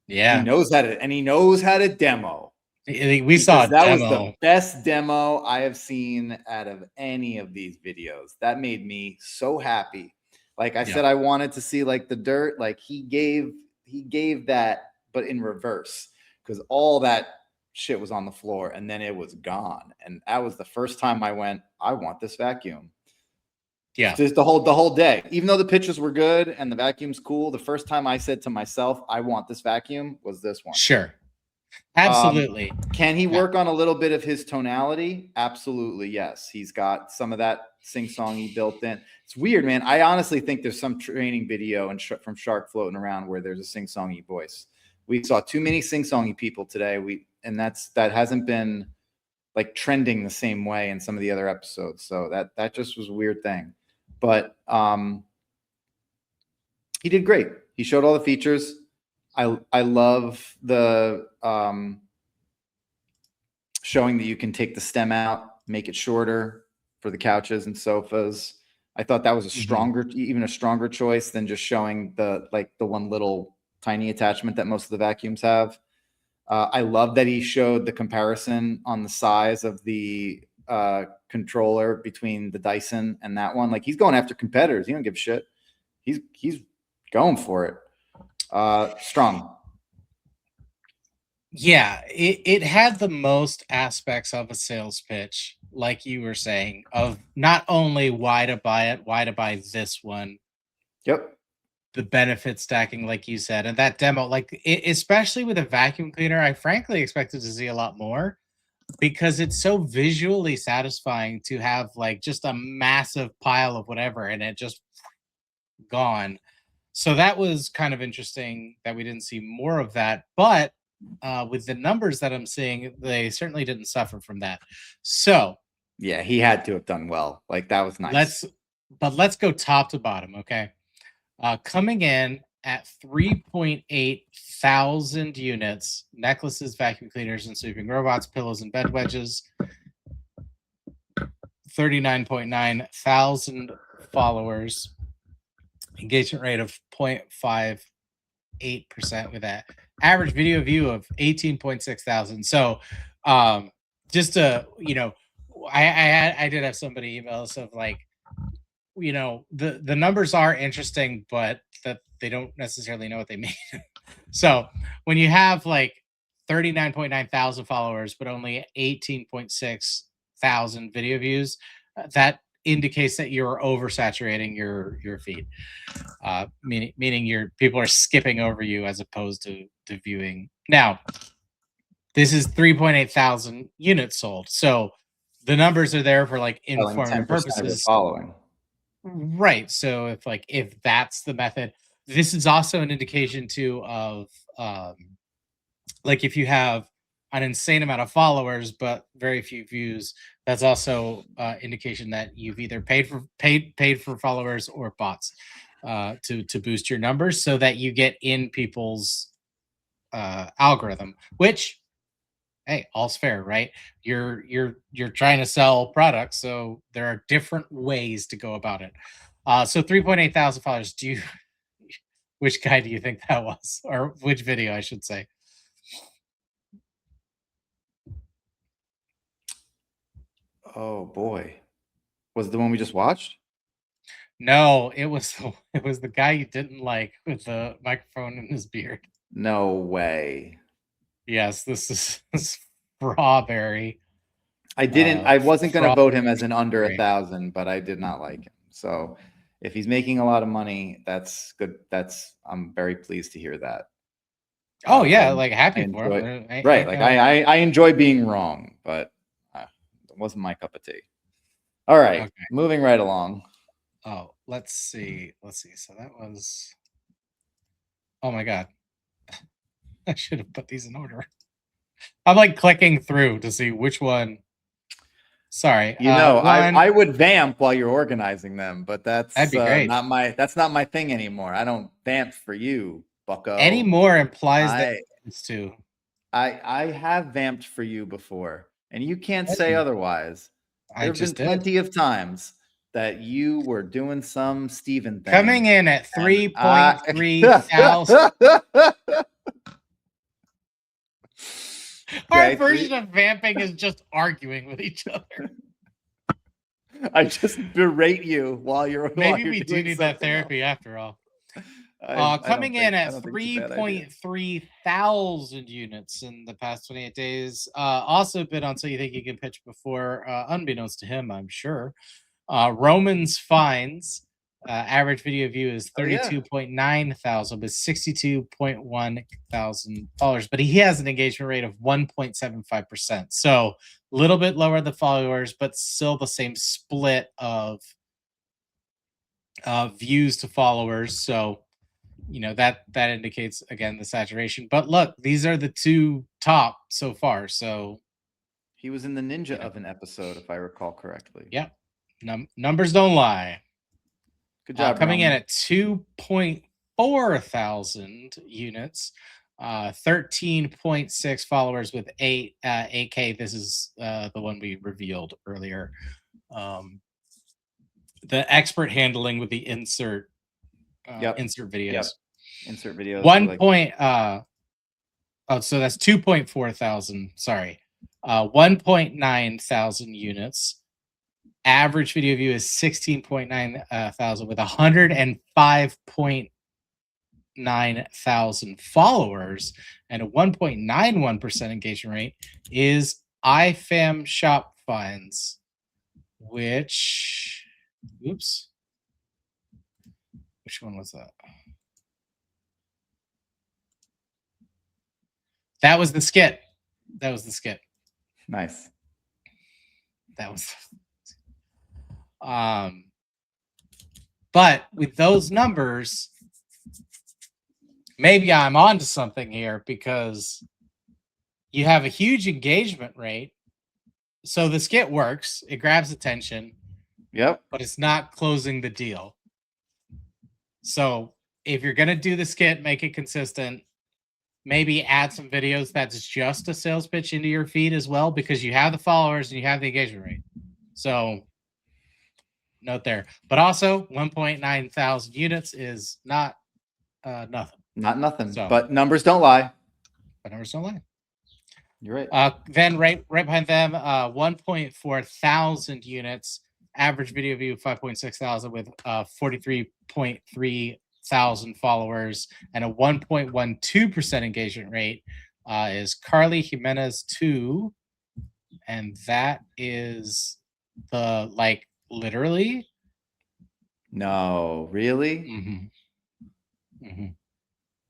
[SPEAKER 1] Yeah.
[SPEAKER 2] He knows how to, and he knows how to demo.
[SPEAKER 1] We saw
[SPEAKER 2] that
[SPEAKER 1] demo.
[SPEAKER 2] was the best demo I have seen out of any of these videos. That made me so happy. Like I said, I wanted to see like the dirt. Like he gave that, but in reverse, because all that shit was on the floor and then it was gone. And that was the first time I went, I want this vacuum.
[SPEAKER 1] Yeah.
[SPEAKER 2] Just the whole day. Even though the pictures were good and the vacuum's cool, the first time I said to myself, I want this vacuum was this one.
[SPEAKER 1] Sure. Absolutely.
[SPEAKER 2] Can he work on a little bit of his tonality? Absolutely, yes. He's got some of that sing-songy built in. It's weird, man. I honestly think there's some training video from Shark floating around where there's a sing-songy voice. We saw too many sing-songy people today. And that hasn't been like trending the same way in some of the other episodes. So that just was a weird thing. But he did great. He showed all the features. I love the showing that you can take the stem out, make it shorter for the couches and sofas. I thought that was even a stronger choice than just showing the one little tiny attachment that most of the vacuums have. I love that he showed the comparison on the size of the controller between the Dyson and that one. Like he's going after competitors. He don't give a shit. He's going for it. Strong.
[SPEAKER 1] Yeah, it had the most aspects of a sales pitch, like you were saying, of not only why to buy it, why to buy this one.
[SPEAKER 2] Yep.
[SPEAKER 1] The benefit stacking, like you said, and that demo, especially with a vacuum cleaner, I frankly expected to see a lot more because it's so visually satisfying to have like just a massive pile of whatever and it just gone. So that was kind of interesting that we didn't see more of that. But with the numbers that I'm seeing, they certainly didn't suffer from that. So
[SPEAKER 2] yeah, he had to have done well. Like that was nice.
[SPEAKER 1] Let's go top to bottom, okay? Coming in at 3.8 thousand units, necklaces, vacuum cleaners, and sweeping robots, pillows, and bed wedges. 39.9 thousand followers. Engagement rate of 0.58% with that. Average video view of 18.6 thousand. So just to, I did have somebody email us of like, the numbers are interesting, but that they don't necessarily know what they mean. So when you have like 39.9 thousand followers, but only 18.6 thousand video views. That indicates that you're oversaturating your feed, meaning your people are skipping over you as opposed to viewing. Now, this is 3.8 thousand units sold, so the numbers are there for like
[SPEAKER 2] Selling
[SPEAKER 1] informative
[SPEAKER 2] 10% of your
[SPEAKER 1] purposes.
[SPEAKER 2] following.
[SPEAKER 1] Right. So if that's the method, this is also an indication too of like if you have an insane amount of followers but very few views, that's also indication that you've either paid for followers or bots to boost your numbers so that you get in people's algorithm, which, hey, all's fair, right? You're trying to sell products, so there are different ways to go about it. So 3.8 thousand followers. Which guy do you think that was, or which video, I should say?
[SPEAKER 2] Oh boy, was it the one we just watched?
[SPEAKER 1] No, it was the guy you didn't like with the microphone in his beard.
[SPEAKER 2] No way.
[SPEAKER 1] Yes, this is Strawberry.
[SPEAKER 2] I didn't. I wasn't going to vote him as an
[SPEAKER 1] Strawberry.
[SPEAKER 2] under 1,000, but I did not like him. So, if he's making a lot of money, that's good. I'm very pleased to hear that.
[SPEAKER 1] Oh yeah,
[SPEAKER 2] I
[SPEAKER 1] like happy for
[SPEAKER 2] enjoy-
[SPEAKER 1] him.
[SPEAKER 2] Right. Like I enjoy being wrong, but it wasn't my cup of tea. All right,
[SPEAKER 1] Okay.
[SPEAKER 2] moving right along.
[SPEAKER 1] Oh, let's see. So that was. Oh my god, I should have put these in order. I'm like clicking through to see which one. Sorry,
[SPEAKER 2] You know,
[SPEAKER 1] one-
[SPEAKER 2] I would vamp while you're organizing them, but that's
[SPEAKER 1] That'd be great.
[SPEAKER 2] not my thing anymore. I don't vamp for you, Bucko.
[SPEAKER 1] any more implies
[SPEAKER 2] I-
[SPEAKER 1] that it's too.
[SPEAKER 2] I have vamped for you before, and you can't
[SPEAKER 1] Thank
[SPEAKER 2] say
[SPEAKER 1] you.
[SPEAKER 2] otherwise.
[SPEAKER 1] I
[SPEAKER 2] There have been
[SPEAKER 1] just did.
[SPEAKER 2] plenty of times that you were doing some Steven thing.
[SPEAKER 1] Coming in at
[SPEAKER 2] and
[SPEAKER 1] 3.3 thousand. Our
[SPEAKER 2] Okay,
[SPEAKER 1] version of vamping is just arguing with each other.
[SPEAKER 2] I just berate you while you're. while
[SPEAKER 1] Maybe
[SPEAKER 2] you're
[SPEAKER 1] we do
[SPEAKER 2] doing
[SPEAKER 1] need that
[SPEAKER 2] something else.
[SPEAKER 1] therapy after all.
[SPEAKER 2] I don't
[SPEAKER 1] Coming in
[SPEAKER 2] think- I
[SPEAKER 1] at
[SPEAKER 2] don't think it's a bad idea.
[SPEAKER 1] 3.3 thousand units in the past 28 days. Also been on So You Think You Can Pitch before, unbeknownst to him, I'm sure. Romans Fines, average video view is
[SPEAKER 2] Oh, yeah.
[SPEAKER 1] 32.9 thousand with 62.1 thousand followers, but he has an engagement rate of 1.75%. So a little bit lower the followers, but still the same split of views to followers. So that indicates again the saturation. But look, these are the two top so far. So
[SPEAKER 2] He was in the Ninja Oven episode, if I recall correctly.
[SPEAKER 1] yeah, numbers don't lie.
[SPEAKER 2] Good job.
[SPEAKER 1] Coming in
[SPEAKER 2] Roman.
[SPEAKER 1] at 2.4 thousand units, 13.6 followers with 8K. This is the one we revealed earlier. The expert handling with the insert insert videos.
[SPEAKER 2] Yep. Insert videos.
[SPEAKER 1] One
[SPEAKER 2] like-
[SPEAKER 1] point so that's 2.4 thousand, sorry. 1.9 thousand units. Average video view is 16.9 thousand with 105.9 thousand followers, and a 1.91% engagement rate is iFam Shop Finds, which oops. Which one was that? That was the skit.
[SPEAKER 2] Nice.
[SPEAKER 1] That was but with those numbers, maybe I'm onto something here because you have a huge engagement rate. So the skit works, it grabs attention,
[SPEAKER 2] Yep.
[SPEAKER 1] but it's not closing the deal. So if you're gonna do the skit, make it consistent. Maybe add some videos that's just a sales pitch into your feed as well, because you have the followers and you have the engagement rate. So note there. But also 1.9 thousand units is not nothing.
[SPEAKER 2] Not nothing.
[SPEAKER 1] So-
[SPEAKER 2] But numbers don't lie.
[SPEAKER 1] But numbers don't lie.
[SPEAKER 2] You're right.
[SPEAKER 1] Then right behind them, 1.4 thousand units, average video view 5.6 thousand with 43.3 thousand followers and a 1.12% engagement rate. is Carly Jimenez 2, and that is the like literally.
[SPEAKER 2] No, really?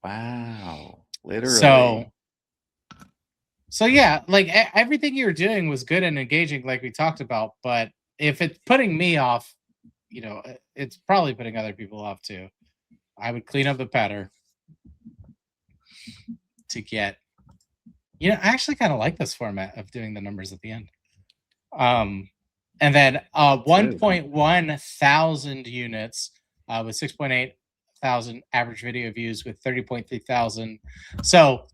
[SPEAKER 2] Wow, literally.
[SPEAKER 1] So yeah, like everything you were doing was good and engaging, like we talked about. But if it's putting me off, it's probably putting other people off too. I would clean up the pattern to get. I actually kind of like this format of doing the numbers at the end. And then 1.1 thousand units with 6.8 thousand average video views with 30.3 thousand. So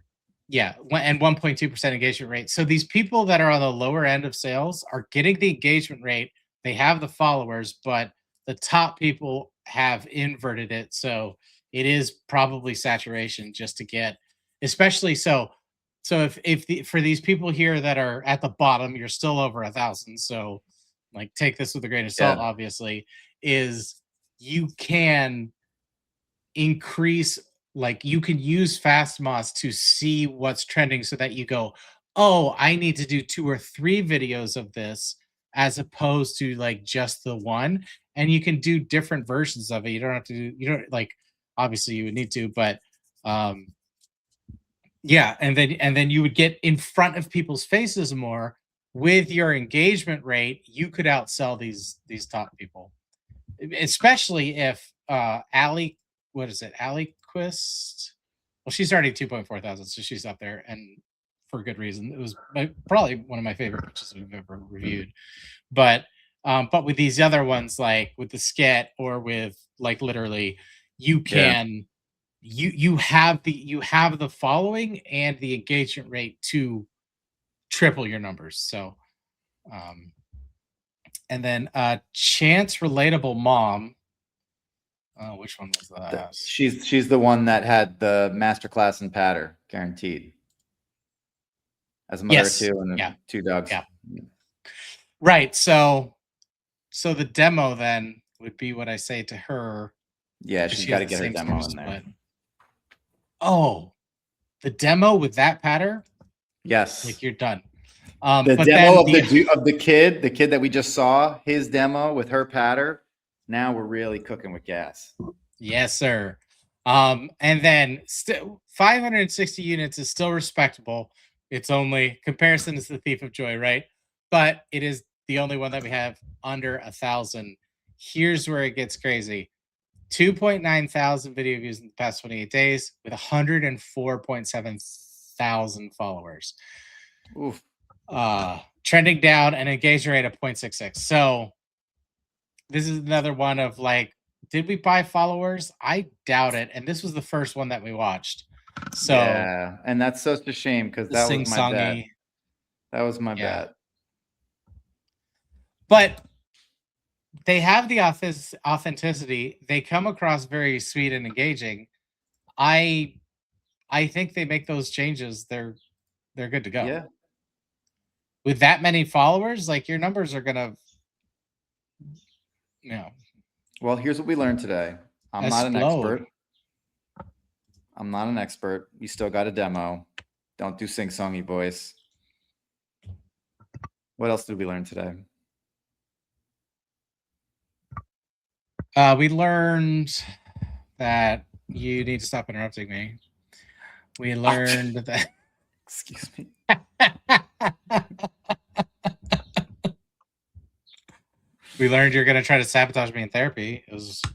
[SPEAKER 1] yeah, and 1.2% engagement rate. So these people that are on the lower end of sales are getting the engagement rate. They have the followers, but the top people have inverted it. So it is probably saturation just to get, especially so for these people here that are at the bottom, you're still over 1,000. So like take this with a grain of salt, obviously, is you can increase, like you can use Fastmoss to see what's trending so that you go, oh, I need to do 2 or 3 videos of this as opposed to like just the one. And you can do different versions of it. You don't have to do, like, obviously you would need to, but yeah, and then you would get in front of people's faces more. With your engagement rate, you could outsell these top people, especially if Ali Quist? Well, she's already 2.4 thousand, so she's up there, and for good reason. It was probably one of my favorite pitches we've ever reviewed. But with these other ones, like with the skit or with like literally, you can you have the following and the engagement rate to triple your numbers. So and then Chance Relatable Mom. Which one was that?
[SPEAKER 2] She's the one that had the masterclass in patter guaranteed. As a mother of 2 and 2 dogs.
[SPEAKER 1] Yeah. Right. So the demo then would be what I say to her.
[SPEAKER 2] Yeah, she's got to get her demo in there.
[SPEAKER 1] Oh, the demo with that pattern?
[SPEAKER 2] Yes.
[SPEAKER 1] Like you're done.
[SPEAKER 2] The demo of the kid that we just saw, his demo with her pattern. Now we're really cooking with gas.
[SPEAKER 1] Yes, sir. And then 560 units is still respectable. It's only comparison is the thief of joy, right? But it is the only one that we have under 1,000. Here's where it gets crazy. 2.9 thousand video views in the past 28 days with 104.7 thousand followers.
[SPEAKER 2] Oof.
[SPEAKER 1] Trending down and engagement rate of 0.66. So this is another one of like, did we buy followers? I doubt it. And this was the first one that we watched. So
[SPEAKER 2] yeah, and that's such a shame because that was my bet. That was my bet.
[SPEAKER 1] But they have the authenticity. They come across very sweet and engaging. I think they make those changes. They're good to go.
[SPEAKER 2] Yeah.
[SPEAKER 1] With that many followers, like your numbers are gonna,
[SPEAKER 2] Well, here's what we learned today. I'm not an expert. I'm not an expert. You still got a demo. Don't do sing-songy voice. What else did we learn today?
[SPEAKER 1] We learned that you need to stop interrupting me. We learned that.
[SPEAKER 2] Excuse me.
[SPEAKER 1] We learned you're going to try to sabotage me in therapy.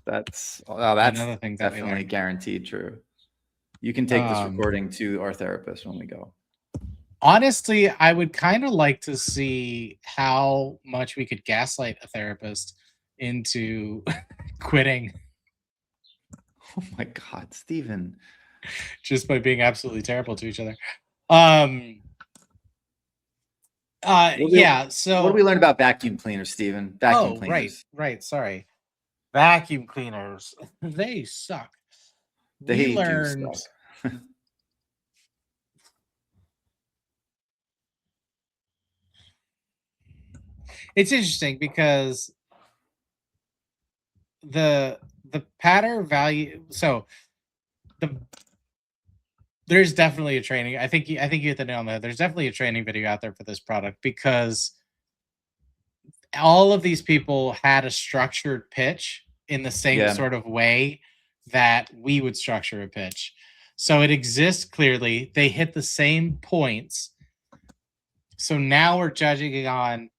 [SPEAKER 2] That's
[SPEAKER 1] another thing that
[SPEAKER 2] definitely guaranteed true. You can take this recording to our therapist when we go.
[SPEAKER 1] Honestly, I would kind of like to see how much we could gaslight a therapist into quitting.
[SPEAKER 2] Oh my God, Steven.
[SPEAKER 1] Just by being absolutely terrible to each other. So
[SPEAKER 2] what do we learn about vacuum cleaners, Steven? Vacuum cleaners.
[SPEAKER 1] Right. Sorry. Vacuum cleaners. They suck.
[SPEAKER 2] They learned. Do suck.
[SPEAKER 1] It's interesting because the pattern value, so there's definitely a training. I think you hit the nail on the head. There's definitely a training video out there for this product because all of these people had a structured pitch in the same
[SPEAKER 2] Yeah.
[SPEAKER 1] sort of way that we would structure a pitch. So it exists clearly. They hit the same points. So now we're judging it on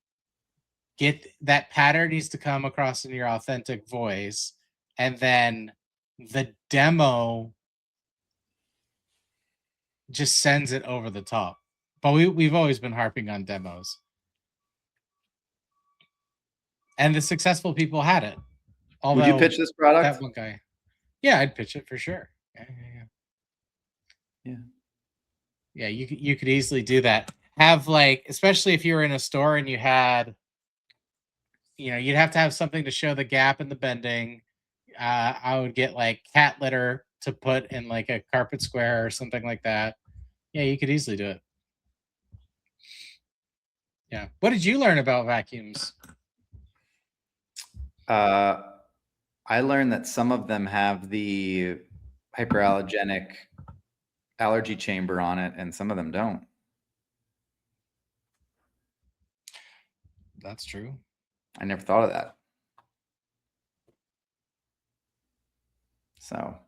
[SPEAKER 1] get that pattern needs to come across in your authentic voice, and then the demo just sends it over the top. But we've always been harping on demos. And the successful people had it.
[SPEAKER 2] Would you pitch this product?
[SPEAKER 1] That one guy. Yeah, I'd pitch it for sure. Yeah, you could easily do that. Have like, especially if you were in a store and you had, you'd have to have something to show the gap in the bending. I would get like cat litter to put in like a carpet square or something like that. Yeah, you could easily do it. Yeah. What did you learn about vacuums?
[SPEAKER 2] I learned that some of them have the hyperallergenic allergy chamber on it, and some of them don't.
[SPEAKER 1] That's true.
[SPEAKER 2] I never thought of that. So,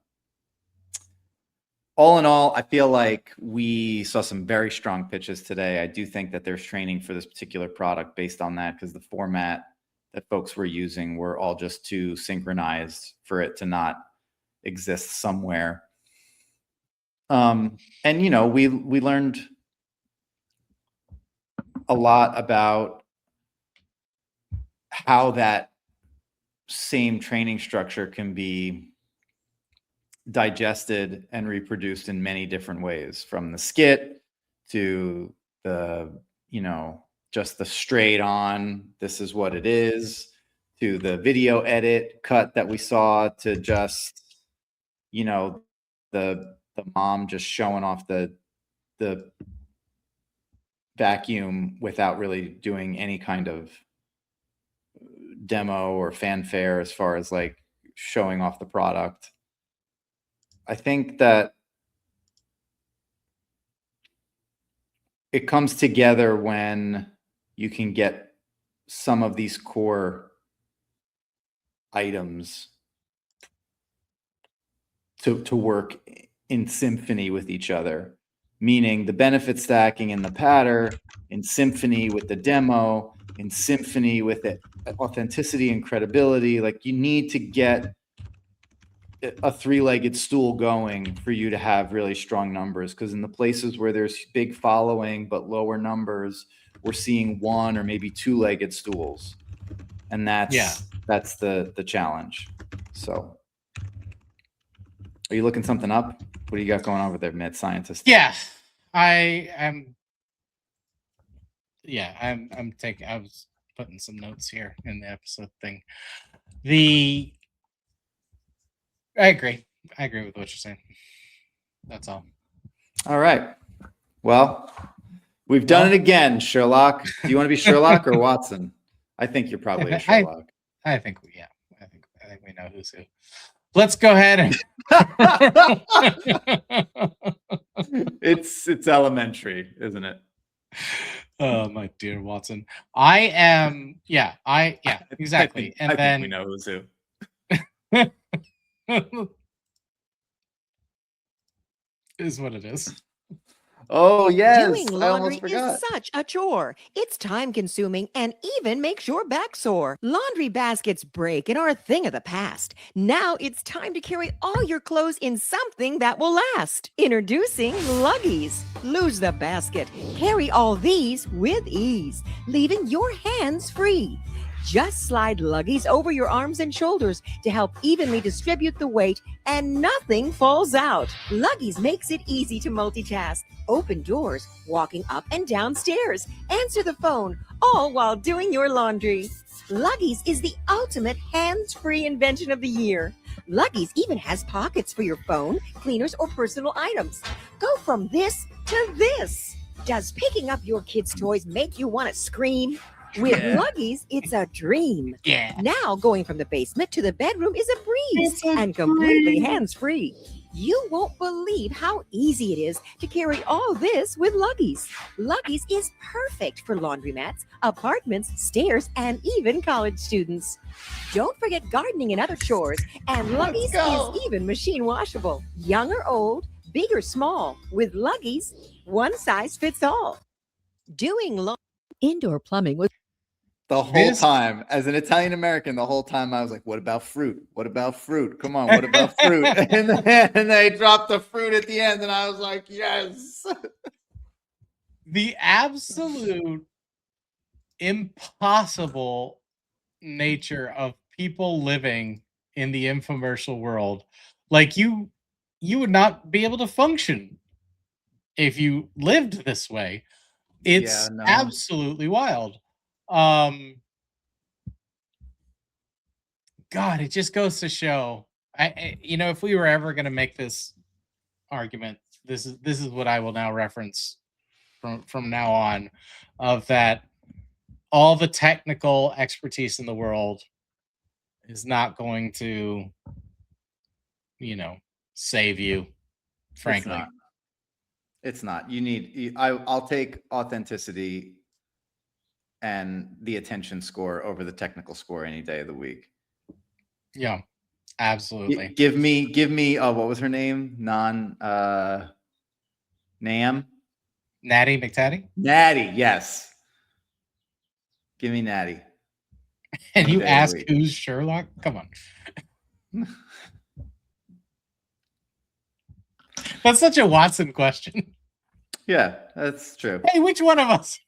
[SPEAKER 2] all in all, I feel like we saw some very strong pitches today. I do think that there's training for this particular product based on that, because the format that folks were using were all just too synchronized for it to not exist somewhere. And we learned a lot about how that same training structure can be digested and reproduced in many different ways, from the skit to the, just the straight on, this is what it is, to the video edit cut that we saw, to just, the mom just showing off the vacuum without really doing any kind of demo or fanfare as far as like showing off the product. I think that it comes together when you can get some of these core items to work in symphony with each other, meaning the benefit stacking in the patter, in symphony with the demo, in symphony with the authenticity and credibility. Like, you need to get a three-legged stool going for you to have really strong numbers, because in the places where there's big following but lower numbers, we're seeing one or maybe two-legged stools, and that's the challenge. So, are you looking something up? What do you got going on over there, mad scientist?
[SPEAKER 1] Yeah, I'm I was putting some notes here in the episode thing. I agree with what you're saying. That's all.
[SPEAKER 2] All right. Well, we've done it again, Sherlock. Do you want to be Sherlock or Watson? I think you're probably a Sherlock.
[SPEAKER 1] I think we know who's who. Let's go ahead and
[SPEAKER 2] it's elementary, isn't it?
[SPEAKER 1] Oh, my dear Watson. Exactly.
[SPEAKER 2] I think we know who's who.
[SPEAKER 1] Is what it is.
[SPEAKER 2] Oh, yes.
[SPEAKER 11] Doing
[SPEAKER 2] I almost
[SPEAKER 11] laundry
[SPEAKER 2] forgot.
[SPEAKER 11] is such a chore. It's time consuming and even makes your back sore. Laundry baskets break and are a thing of the past. Now it's time to carry all your clothes in something that will last. Introducing Luggies. Lose the basket. Carry all these with ease, leaving your hands free. Just slide Luggies over your arms and shoulders to help evenly distribute the weight, and nothing falls out. Luggies makes it easy to multitask. Open doors, walking up and down stairs, answer the phone, all while doing your laundry. Luggies is the ultimate hands-free invention of the year. Luggies even has pockets for your phone, cleaners, or personal items. Go from this to this. Does picking up your kids' toys make you want to scream? With Luggies, it's a dream.
[SPEAKER 1] Yeah.
[SPEAKER 11] Now going from the basement to the bedroom is a breeze and completely hands-free. You won't believe how easy it is to carry all this with Luggies. Luggies is perfect for laundromats, apartments, stairs, and even college students. Don't forget gardening and other chores, and Luggies is even machine washable. Young or old, big or small, with Luggies, one size fits all. Doing indoor plumbing with
[SPEAKER 2] The whole time, as an Italian American, the whole time I was like, what about fruit? What about fruit? Come on, what about fruit? And then they dropped the fruit at the end, and I was like, yes.
[SPEAKER 1] The absolute impossible nature of people living in the infomercial world. Like you would not be able to function if you lived this way. It's absolutely wild. God, it just goes to show. If we were ever going to make this argument, this is what I will now reference from now on, of that all the technical expertise in the world is not going to, save you. Frankly,
[SPEAKER 2] it's not. You need. I'll take authenticity and the attention score over the technical score any day of the week.
[SPEAKER 1] Yeah, absolutely.
[SPEAKER 2] Give me what was her name? Natty
[SPEAKER 1] McTatty?
[SPEAKER 2] Natty, yes. Give me Natty.
[SPEAKER 1] And you ask who's Sherlock? Come on. That's such a Watson question.
[SPEAKER 2] Yeah, that's true.
[SPEAKER 1] Hey, which one of us?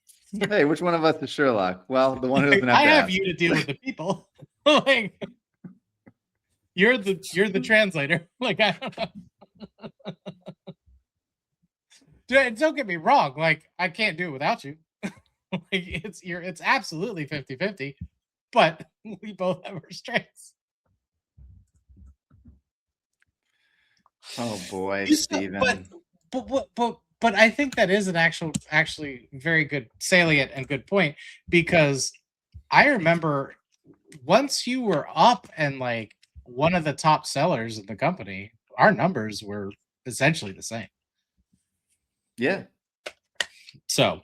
[SPEAKER 2] Hey, which one of us is Sherlock? Well, the one who doesn't have
[SPEAKER 1] I
[SPEAKER 2] to
[SPEAKER 1] have
[SPEAKER 2] ask.
[SPEAKER 1] you to deal with the people. Like, you're the translator. Like, I don't know. Don't get me wrong. Like, I can't do it without you. Like, it's absolutely 50-50, but we both have our strengths.
[SPEAKER 2] Oh boy, Steven.
[SPEAKER 1] But I think that is an actually very good salient and good point, because I remember once you were up and like one of the top sellers in the company, our numbers were essentially the same.
[SPEAKER 2] Yeah.
[SPEAKER 1] So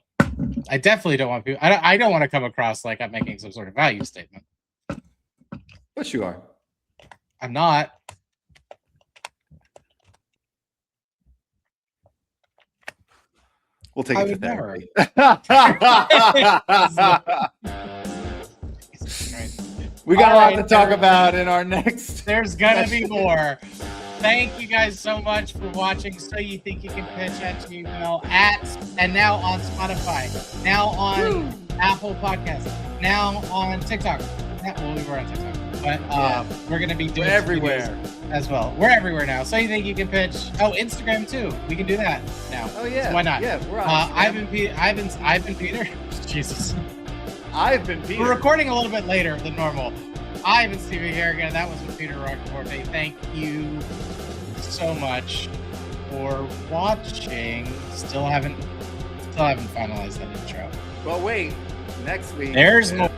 [SPEAKER 1] I definitely don't want people. I don't want to come across like I'm making some sort of value statement.
[SPEAKER 2] Yes, you are.
[SPEAKER 1] I'm not.
[SPEAKER 2] We'll take it to therapy. We got a lot to talk about in our next.
[SPEAKER 1] There's gonna be more. Thank you guys so much for watching. So You Think You Can Pitch at Gmail and now on Spotify, now on Apple Podcasts, now on TikTok. Well, we were on TikTok, but we're gonna be doing
[SPEAKER 2] everywhere
[SPEAKER 1] as well. We're everywhere now. So You Think You Can Pitch? Oh, Instagram too. We can do that now.
[SPEAKER 2] Oh yeah.
[SPEAKER 1] So why not?
[SPEAKER 2] Yeah, we're on.
[SPEAKER 1] I've been Peter. Jesus.
[SPEAKER 2] I've been Peter.
[SPEAKER 1] We're recording a little bit later than normal. I've been Stevie Harrigan. That was with Peter Rockforte. Thank you so much for watching. Still haven't finalized that intro.
[SPEAKER 2] Well, wait. Next week.
[SPEAKER 1] There's more.